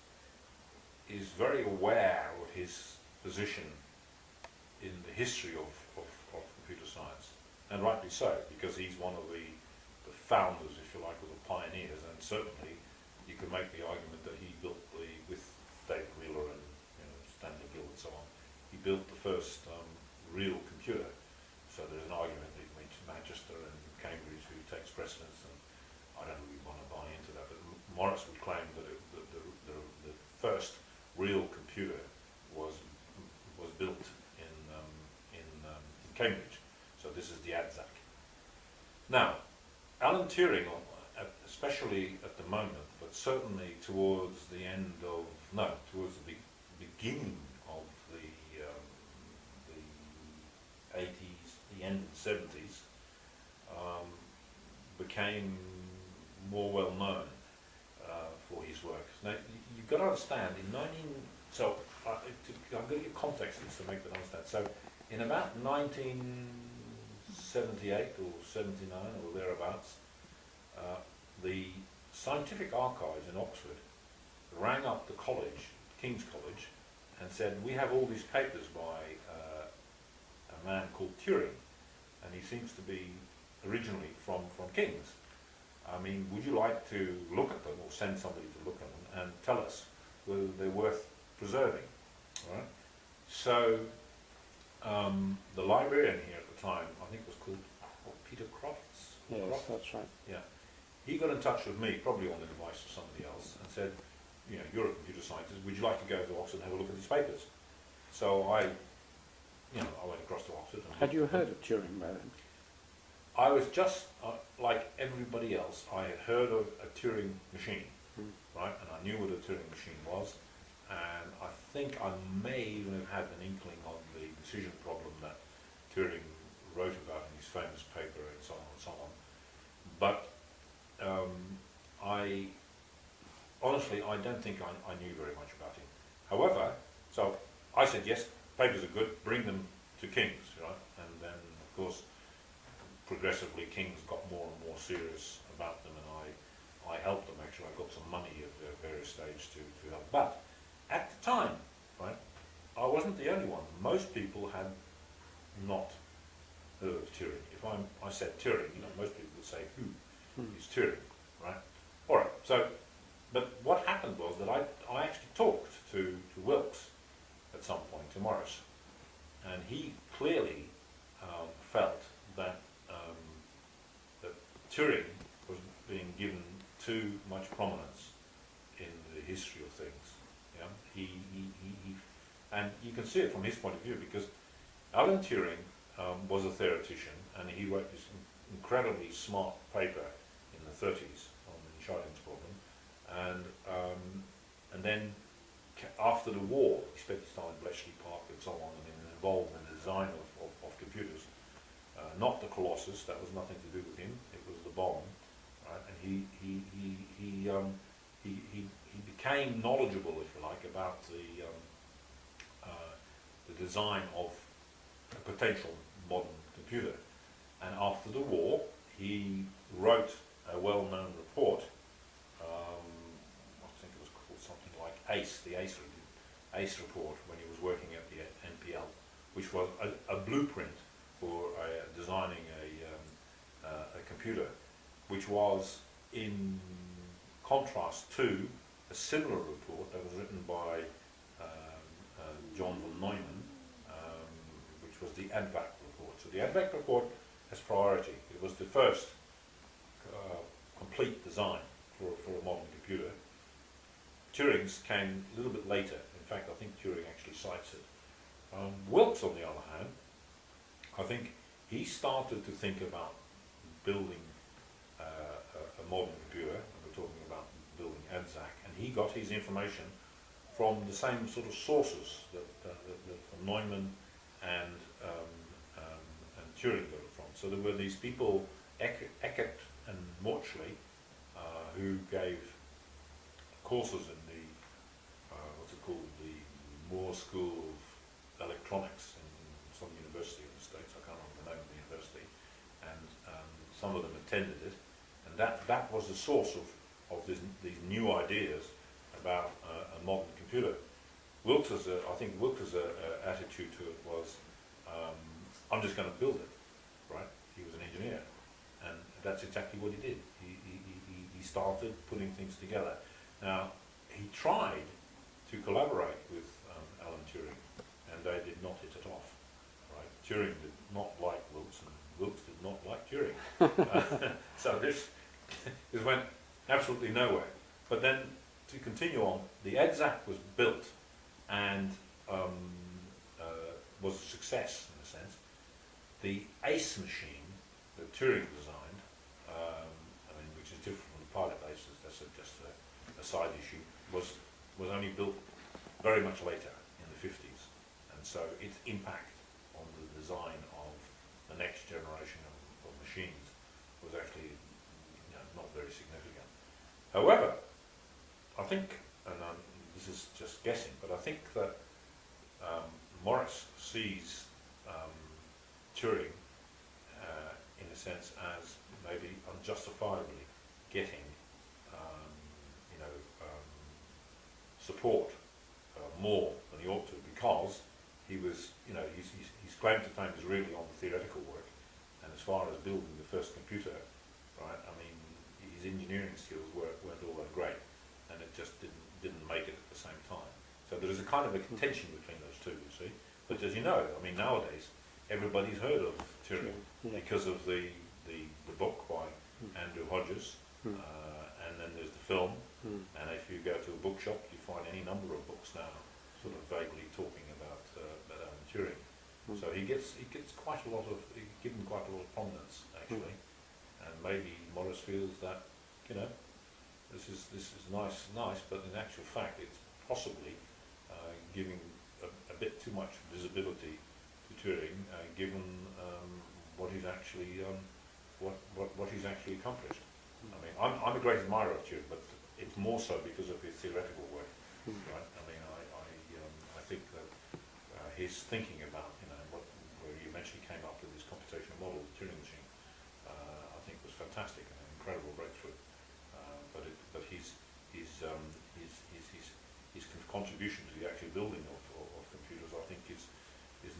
is very aware of his position in the history of computer science, and rightly so, because he's one of the founders, if you like, or the pioneers, and certainly you can make the argument that he built with David Wheeler and Stanley Gill and so on, he built the first real computer. So there's an argument between Manchester and Cambridge who takes precedence, and I don't really want to buy into that, but Maurice would claim that the first real computer was built in Cambridge. So this is the ADZAC. Now, Alan Turing, especially at the moment, but certainly towards the beginning of the 80s, the end of the 70s, became more well known for his work. Now, you've got to understand, I'll give you context to make that understand. So, in about 1978 or 79 or thereabouts, the Scientific Archives in Oxford rang up the college, King's College, and said, we have all these papers by a man called Turing, and he seems to be originally from King's. I mean, would you like to look at them, or send somebody to look at them and tell us whether they're worth preserving? All right? So the librarian here at the time, I think was called Peter Crofts. Yes, Crofts? that's right. Yeah. He got in touch with me, probably on the advice of somebody else, and said, you're a computer scientist, would you like to go to Oxford and have a look at these papers? So I went across to Oxford. And Had you heard of Turing by then? I was just, like everybody else, I had heard of a Turing machine, right? And I knew what a Turing machine was, and I think I may even have had an inkling of the decision problem that Turing wrote about in his famous paper and so on and so on. But honestly, I don't think I knew very much about him. However, so I said, yes, papers are good, bring them to King's, right? And then, of course, progressively King's got more and more serious about them, and I helped them. Actually, I got some money at various stages to help. But at the time, right, I wasn't the only one. Most people had not heard of Turing. If I said Turing, most people would say, who is Turing, right? All right. So, but what happened was that I actually talked to Wilkes at some point, to Maurice, and he clearly felt that that Turing was being given too much prominence in the history of things. Yeah, he and you can see it from his point of view, because Alan Turing was a theoretician, and he wrote this incredibly smart paper in the 30s on the Scheiding's problem, and then after the war, he spent his time in Bletchley Park and so on, and he was involved in the design of computers. Not the Colossus, that was nothing to do with him, it was the bomb. Right? And he became knowledgeable, if you like, about the design of a potential modern computer. And after the war, he wrote a well-known report. I think it was called something like ACE, the ACE report, when he was working at the NPL, which was a blueprint for designing a computer, which was in contrast to a similar report that was written by John von Neumann, which was the ADVAC report. So the ADVAC report has priority. It was the first complete design for a modern computer. Turing's came a little bit later. In fact, I think Turing actually cites it. Wilkes, on the other hand, I think he started to think about building a modern computer, and we're talking about building ADZAC, and he got his information from the same sort of sources that from Neumann and Turing got it from. So there were these people, Eckert and Mauchly, who gave courses in the, what's it called, the Moore School of Electronics in some university in the States. I can't remember the name of the university. And some of them attended it. And that was the source of these new ideas about a modern computer. I think Wilkes' attitude to it was, I'm just going to build it, right? He was an engineer, and that's exactly what he did. He started putting things together. Now, he tried to collaborate with Alan Turing, and they did not hit it off, right? Turing did not like Wilkes, and Wilkes did not like Turing. So this went absolutely nowhere. But then, to continue on, the ADZAC was built and was a success in a sense. The ACE machine that Turing designed, which is different from the pilot ACE, that's just a side issue, was only built very much later in the 50s, and so its impact on the design of the next generation of machines was actually not very significant. However, I think, and this is just guessing, but I think that Morris sees Turing, in a sense, as maybe unjustifiably getting, support more than he ought to, because he was, his claim to fame is really on the theoretical work, and as far as building the first computer, right? I mean, his engineering skills weren't all that great, and it just didn't make it at the same time. So there is a kind of a contention between those two, you see. But as you know, I mean, nowadays everybody's heard of Turing because of the book by Andrew Hodges, and then there's the film. And if you go to a bookshop, you find any number of books now, sort of vaguely talking about Alan Turing. So he gets quite a lot of, given quite a lot of prominence actually, and maybe Morris feels that this is nice, but in actual fact it's possibly giving a bit too much visibility to Turing, given what he's actually what he's actually accomplished. I mean, I'm a great admirer of Turing, but it's more so because of his theoretical work, right? I mean, I think that his thinking about where he eventually came up with this computational model, the Turing machine, I think was fantastic and an incredible breakthrough. But his contribution to the actual building of computers, I think, is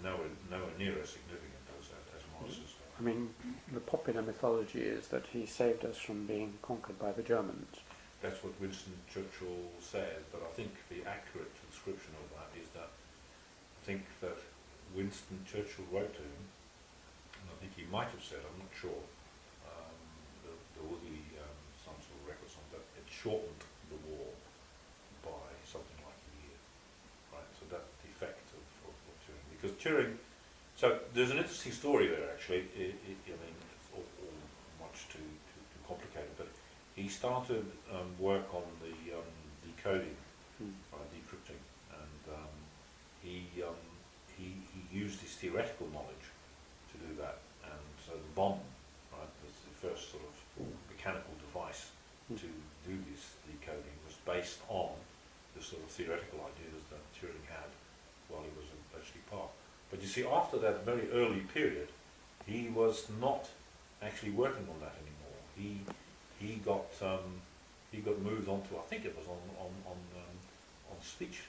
nowhere near as significant as Morris's. I mean, the popular mythology is that he saved us from being conquered by the Germans. That's what Winston Churchill said, but I think the accurate description of that is that I think that Winston Churchill wrote to him, and I think he might have said, I'm not sure, there will be some sort of records on that, it shortened the war by something like a year, right? So that's the effect of Turing, because Turing, so there's an interesting story there actually. I mean, it's all much too complicated, but he started work on the decoding, decrypting based on the sort of theoretical ideas that Turing had while he was actually part. But you see, after that very early period, he was not actually working on that anymore. He got moved on to, I think it was on speech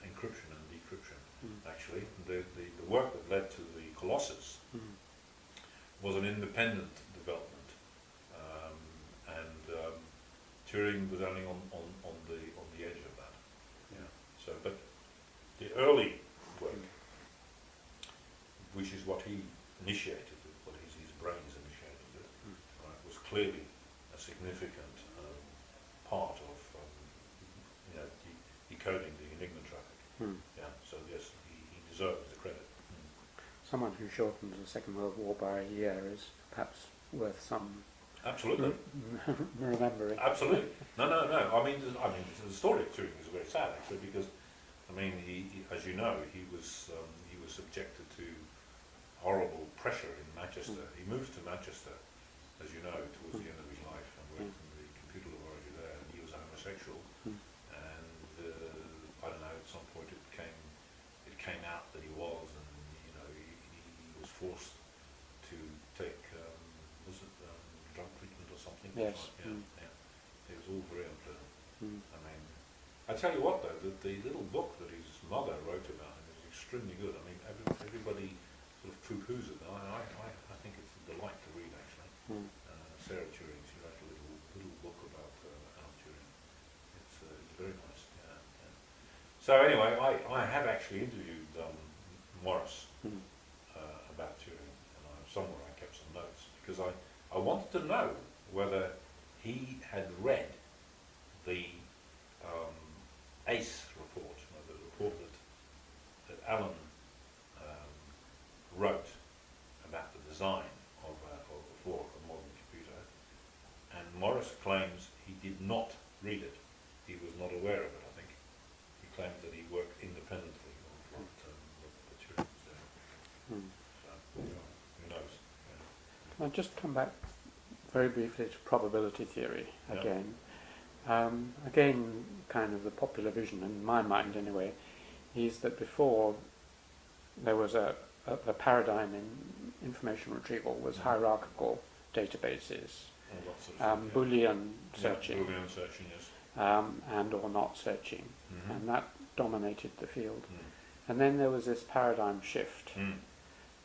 encryption and decryption. Actually, the work that led to the Colossus was an independent development, and Turing was only on the edge of that. Yeah. So, but the early work, which is what he initiated, what his brains initiated it, right, was clearly a significant part of decoding the Enigma traffic. Yeah. So yes, he deserves the credit. Someone who shortened the Second World War by a year is perhaps worth some Absolutely. remembering. Absolutely. No. I mean, the story of Turing is very sad actually, because I mean, he as you know, he was subjected to horrible pressure in Manchester. He moved to Manchester, as you know, towards the end of his life, and worked in the computer laboratory there. And he was a homosexual, and I don't know. At some point, it came out that he was, and he was forced to take drug treatment or something. Yes. Yeah. It was all very unpleasant. I mean, I tell you what though, the little book that his mother wrote about him is extremely good. I mean, everybody sort of poo-poos it. I think it's a delight to read actually. Sarah Turing, she wrote a little book about Alan Turing. It's very nice. Yeah. So anyway, I have actually interviewed Morris about Turing, and somewhere I kept some notes because I wanted to know whether he had read the ACE report, the report that Alan wrote about the design of a modern computer, and Morris claims he did not read it. He was not aware of it, I think. He claims that he worked independently on what Turing was doing. So, who knows? Yeah. I'll just come back very briefly to probability theory again. Again, kind of the popular vision, in my mind anyway, is that before there was a paradigm in information retrieval was hierarchical databases, Boolean searching, Boolean searching, yes. and or not searching, and that dominated the field. And then there was this paradigm shift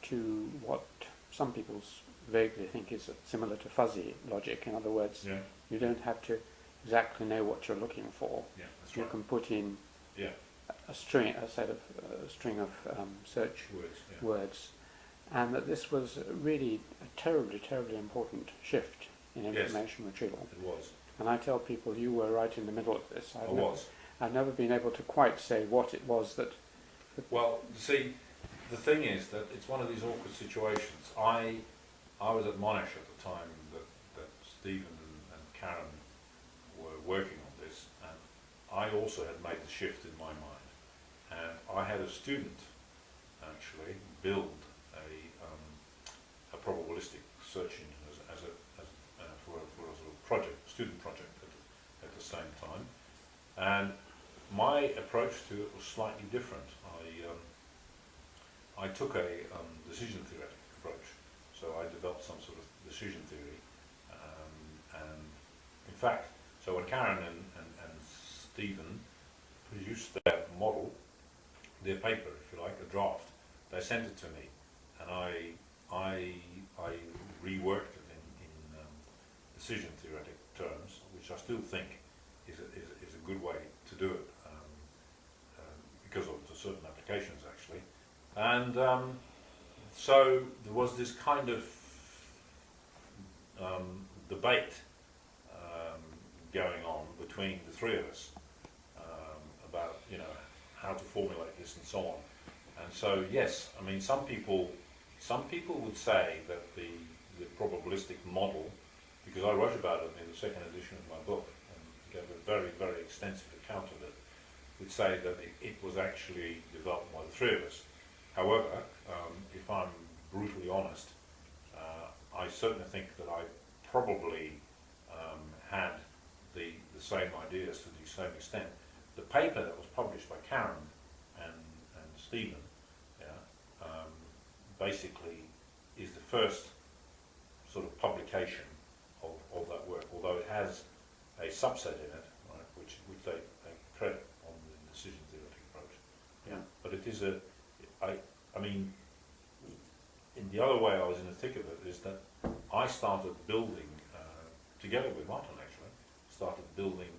to what some people vaguely think is similar to fuzzy logic. In other words, you don't have to exactly know what you're looking for. Yeah, that's you right. can put in a string of search words, and that this was really a terribly important shift in information retrieval. It was. And I tell people you were right in the middle of this. I've never been able to quite say what it was that. Well, see, the thing is that it's one of these awkward situations. I was at Monash at the time that Stephen and Karen were working on this, and I also had made the shift in my mind. And I had a student actually build a probabilistic search engine for a sort of student project at the same time. And my approach to it was slightly different. I took a decision theoretic approach. So I developed some sort of decision theory, and in fact, so when Karen and Stephen produced their model, their paper, if you like, a draft, they sent it to me, and I reworked it in decision theoretic terms, which I still think is a good way to do it, because of the certain applications actually, and so there was this kind of debate going on between the three of us about how to formulate this and so on. And so yes, I mean some people would say that the probabilistic model, because I wrote about it in the second edition of my book and gave a very, very extensive account of it, would say that it was actually developed by the three of us. However, if I'm brutally honest, I certainly think that I probably had the the same ideas to the same extent. The paper that was published by Karen and Stephen, basically is the first sort of publication of that work, although it has a subset in it, right, which they credit on the decision theoretic approach. Yeah. But it is I mean, in the other way I was in the thick of it is that I started building, together with Martin actually, started building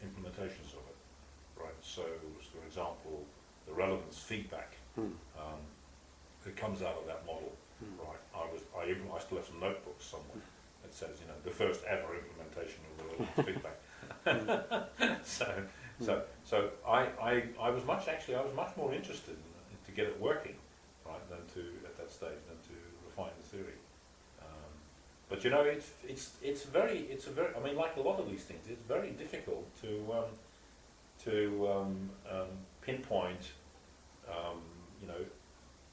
implementations of it, right? So, for example, the relevance feedback that comes out of that model, right? I still have some notebooks somewhere that says, you know, the first ever implementation of the relevance feedback. So I was much more interested to get it working, right, than to at that stage than to refine the theory. But you know, it's very I mean, like a lot of these things, it's very difficult to pinpoint, you know,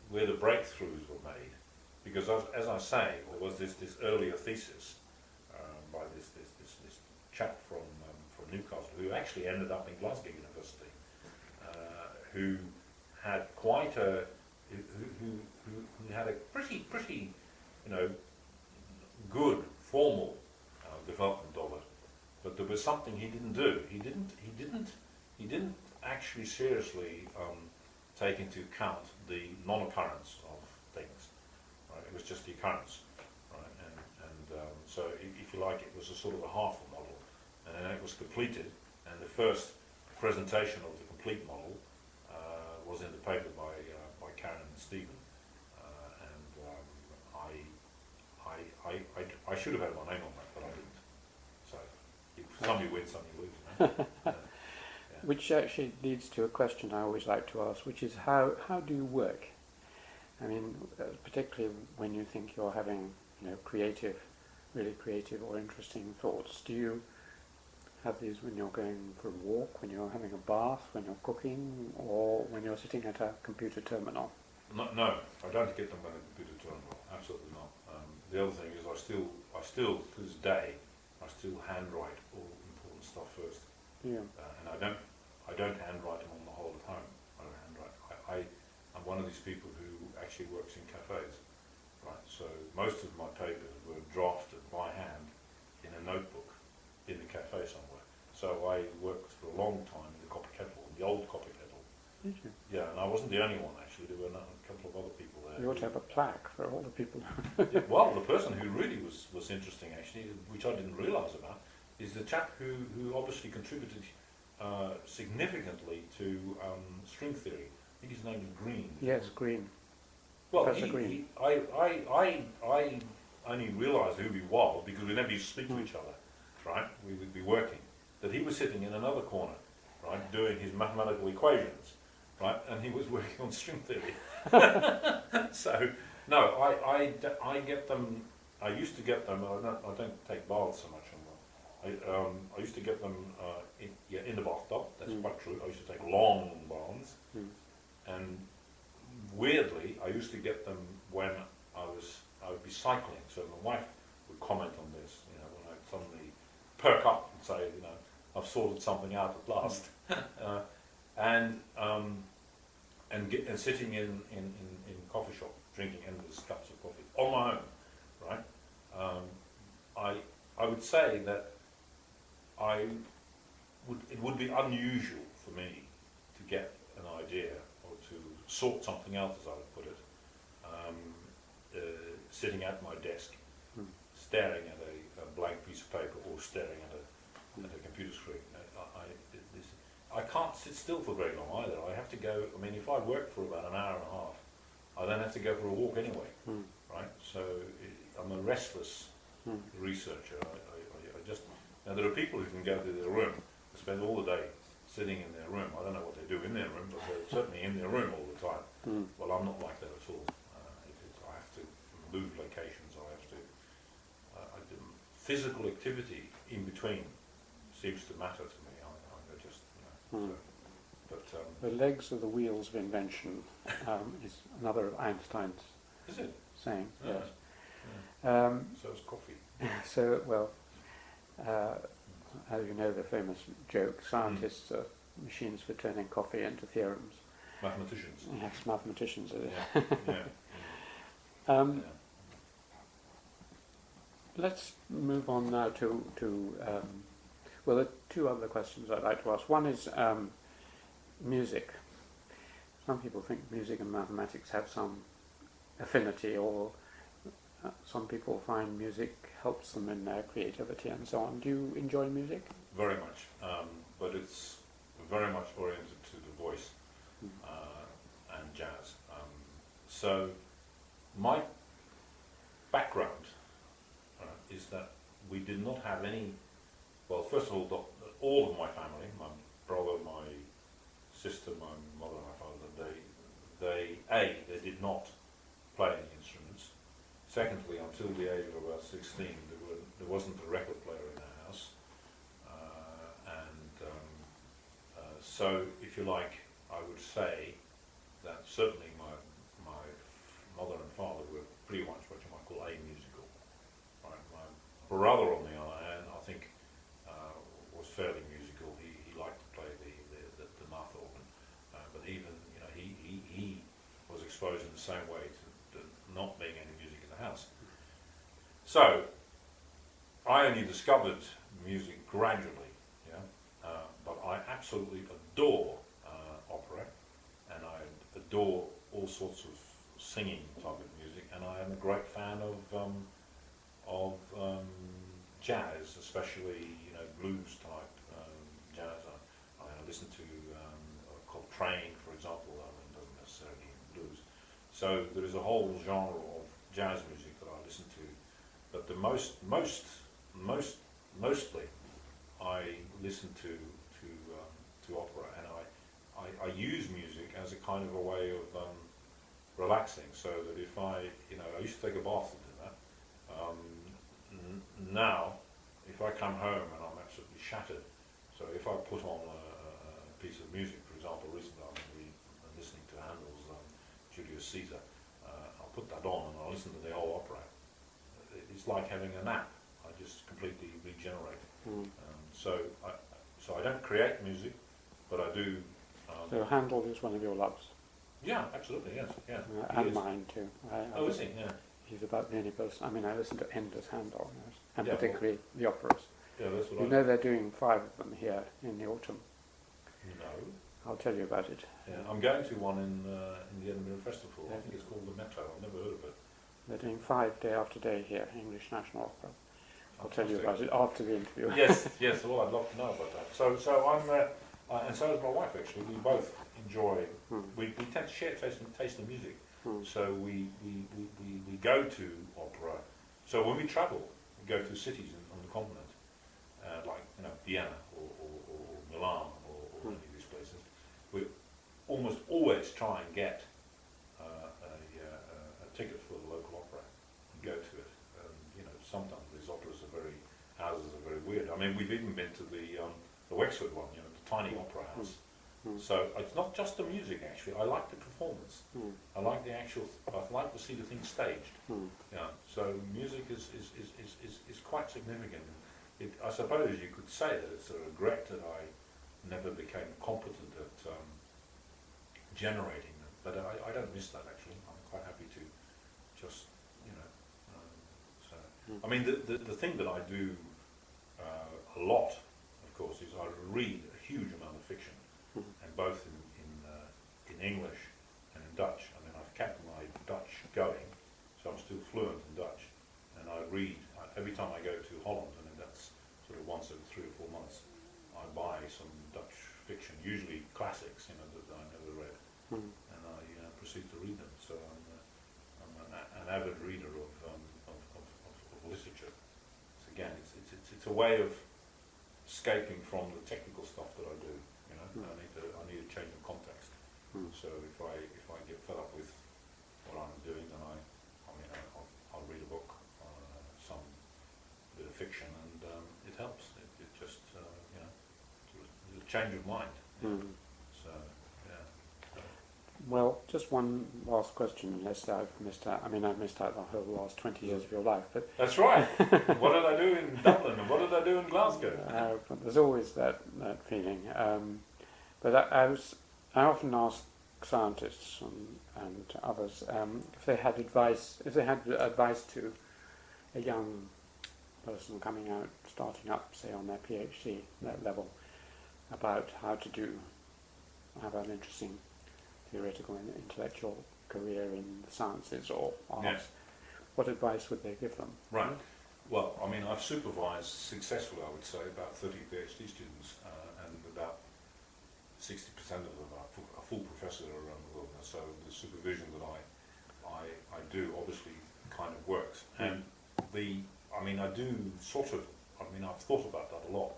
where the breakthroughs were made, because as I say, there was this earlier thesis by this chap from Newcastle, who actually ended up in Glasgow University, who had quite a who had a pretty you know, good formal development of it, but there was something he didn't do. He didn't actually seriously take into account the non-occurrence of things. Right? It was just the occurrence, right? And so if you like, it was a sort of a half a model, and then it was completed. And the first presentation of the complete model was in the paper by Karen and Stephen, I should have had my name on that, but I didn't. So some you win, some you lose. You know? Yeah. Which actually leads to a question I always like to ask, which is how do you work? I mean, particularly when you think you're having, you know, really creative or interesting thoughts. Do you have these when you're going for a walk, when you're having a bath, when you're cooking, or when you're sitting at a computer terminal? No, I don't get them when the computer terminal. Absolutely not. The other thing is I still to this day, I still handwrite all important stuff first. Yeah. And I don't handwrite them on the whole time. I don't handwrite. I'm one of these people who actually works in cafes, right? So most of my papers were drafted by hand in a notebook in the cafe somewhere. So I worked for a long time in the copper kettle, the old copper kettle. Did you? Yeah, and I wasn't the only one actually. There were a couple of other people there. You ought to have a plaque for all the people. Yeah, well, the person who really was interesting actually, which I didn't realise about, is the chap who obviously contributed significantly to string theory. I think his name is Green. Yes, Green. Well, Professor Green. I only realised who he was because we never used to speak to each other, right? We would be working. That he was sitting in another corner, right, doing his mathematical equations, right, and he was working on string theory. So, no, I get them. I used to get them. I don't take baths so much anymore. I used to get them in the bathtub. That's quite true. I used to take long baths, and weirdly, I used to get them when I would be cycling. So my wife would comment on this. You know, when I suddenly perk up and say, you know, I've sorted something out at last, and sitting in coffee shop drinking endless cups of coffee on my own, right? I would say that it would be unusual for me to get an idea or to sort something out, as I would put it, sitting at my desk, staring at a blank piece of paper or staring at a computer screen. I can't sit still for very long either. I have to go. I mean, if I work for about an hour and a half, I then have to go for a walk anyway, right? So I'm a restless researcher. I just now there are people who can go to their room and spend all the day sitting in their room. I don't know what they do in their room, but they're certainly in their room all the time. Well, I'm not like that at all. I have to move locations. I have to. Physical activity in between seems to matter to me. I just, you know. So, but The legs are the wheels of invention is another of Einstein's is it? saying. Yeah. Yes. So it's coffee. So, well, as you know, the famous joke, scientists are machines for turning coffee into theorems. Mathematicians. Yes, mathematicians are. Yeah. Yeah. Um, Let's move on now to well, there are two other questions I'd like to ask. One is music. Some people think music and mathematics have some affinity, or some people find music helps them in their creativity and so on. Do you enjoy music? Very much, but it's very much oriented to the voice and jazz. So my background is that we did not have any. Well, first of all of my family, my brother, my sister, my mother, my father, they did not play any instruments. Secondly, until the age of about 16, there wasn't a record player in the house, so if you like, I would say that certainly my mother and father were pretty much what you might call amusical. Right? My brother, on the other hand, I think was fairly musical. He liked to play the mouth organ, but even he was exposed in the same way to not being any music in the house. So I only discovered music gradually, but I absolutely adore opera, and I adore all sorts of singing type of music, and I am a great fan of jazz, especially blues type jazz. I listen to Coltrane, for example. I mean, doesn't necessarily blues. So there is a whole genre of jazz music that I listen to, but the mostly I listen to opera, and I use music as a kind of a way of relaxing. So that if I used to take a bath to do that. Now, if I come home and I'm absolutely shattered, so if I put on a piece of music, for example, recently I've been listening to Handel's Julius Caesar. I'll put that on and I'll listen to the whole opera. It's like having a nap. I just completely regenerate. So I don't create music, but I do. So Handel is one of your loves? Yeah, absolutely, yes, yeah. And mine too. Is he? Yeah. He's about the only person. I mean, I listen to endless Handel, and Yeah, particularly the operas. Yeah, that's what You know they're doing 5 of them here in the autumn. No. I'll tell you about it. Yeah, I'm going to one in the Edinburgh Festival. I think it's called the Metro. I've never heard of it. They're doing 5 day after day here, English National Opera. I'll tell you about it after the interview. Yes. Well, I'd love to know about that. So I'm, and so does my wife actually. We both enjoy. We tend to share taste in music. So we go to opera. So when we travel, we go to cities on the continent, like Vienna or Milan or any of these places. We almost always try and get a ticket for the local opera and go to it. Sometimes these houses are very weird. I mean, we've even been to the Wexford one, the tiny opera house. So it's not just the music actually. I like the performance. I like the actual. I like to see the thing staged. So music is quite significant. I suppose you could say that it's a regret that I never became competent at generating them, but I don't miss that actually. I'm quite happy to just I mean, the thing that I do a lot, of course, is I read a huge amount of fiction, and both in English and in Dutch. I mean, I've kept my Dutch going, so I'm still fluent in Dutch, and I read every time I go to Holland. I mean, that's sort of once every 3 or 4 months. I buy some Dutch fiction, usually classics, that I never read, and I proceed to read them. So I'm an avid reader of literature. So again, it's a way of escaping from the technical stuff that I do. I need a change of context. So if I get fed up with what I'm doing, then I'll read a book, some bit of fiction, and it helps. It just it's a change of mind. So yeah. Well, just one last question, unless I've missed out. I mean, I've missed out the whole last 20 years of your life, but That's right. What did I do in Dublin and what did I do in Glasgow? but there's always that feeling. But I often ask scientists and others if they had advice to a young person coming out, starting up, say on their PhD level, about how to have an interesting theoretical and intellectual career in the sciences or arts. Yeah. What advice would they give them? Right. Well, I mean, I've supervised successfully, I would say, about 30 PhD students, and about 60% of them are full professors around the world. So the supervision that I do obviously kind of works. And I've thought about that a lot.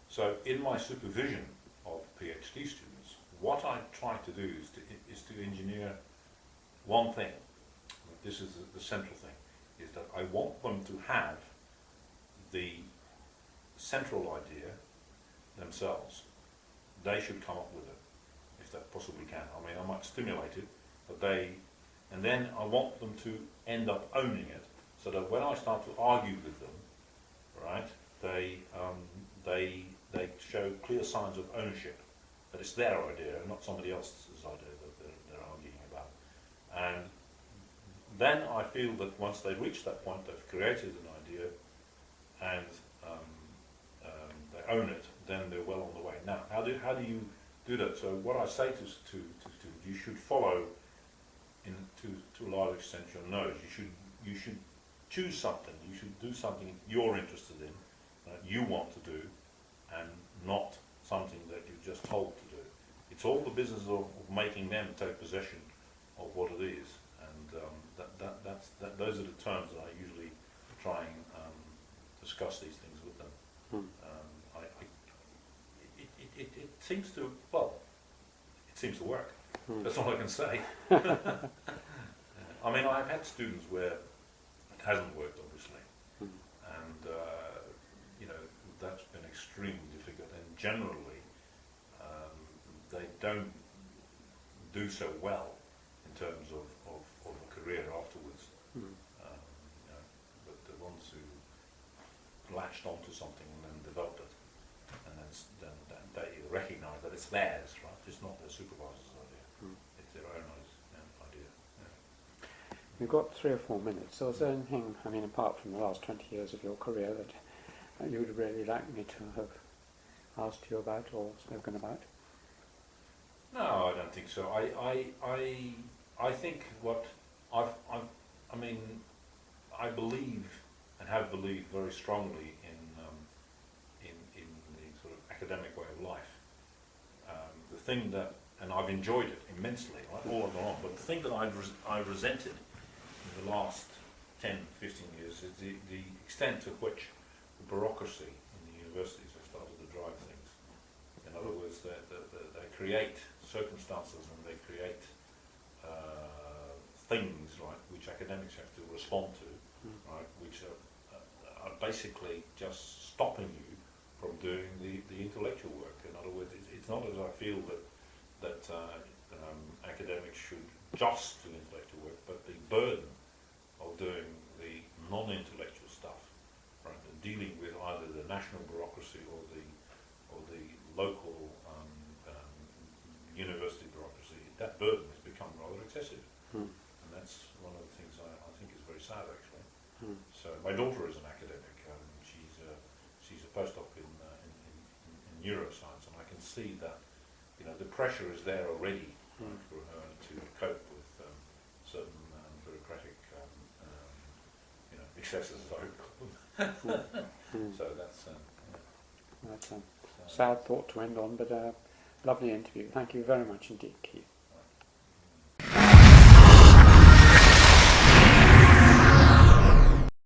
So in my supervision of PhD students, what I try to do is to engineer one thing. This is the central thing, is that I want them to have the central idea themselves. They should come up with it, if they possibly can. I mean, I might stimulate it, and then I want them to end up owning it, so that when I start to argue with them, right, they show clear signs of ownership, that it's their idea and not somebody else's idea that they're arguing about. And then I feel that once they reach that point, they've created an idea and they own it, then they're well on the way. Now, how do you do that? So what I say to students, you should follow, to a large extent, your nose. You should choose something. You should do something you're interested in, you want to do, and not something that you're just told to do. It's all the business of making them take possession of what it is, and those are the terms that I usually try and discuss these things with them. It seems to, well, it seems to work. That's all I can say. I mean, I've had students where it hasn't worked, obviously, and that's been extremely difficult, and generally they don't do so well in terms of a career afterwards. But the ones who latched onto something and then developed it, and then they recognise that it's theirs, right? It's not their supervisor's idea. It's their own idea. Yeah. We've got 3 or 4 minutes, so is there anything, I mean, apart from the last 20 years of your career, that you would really like me to have asked you about or spoken about? No, I don't think so. I think what I believe and have believed very strongly in the sort of academic way of life. The thing that, and I've enjoyed it immensely, right, all along, but the thing that I've resented in the last 10, 15 years is the extent to which the bureaucracy in the universities have started to drive things. In other words, they create circumstances and they create things, right, which academics have to respond to, right, which are basically just stopping you from doing the intellectual work. In other words, it's not as I feel that academics should just do intellectual work, but the burden of doing the non-intellectual stuff, right, and dealing with either the national bureaucracy or the local university bureaucracy, that burden has become rather excessive. And that's one of the things I think is very sad, actually. So my daughter is an academic. She's a postdoc in neuroscience, and I can see that the pressure is there already for her to cope with certain bureaucratic excesses, I would call them. So that's That's a sad thought to end on, but a lovely interview. Thank you very much indeed, Keith.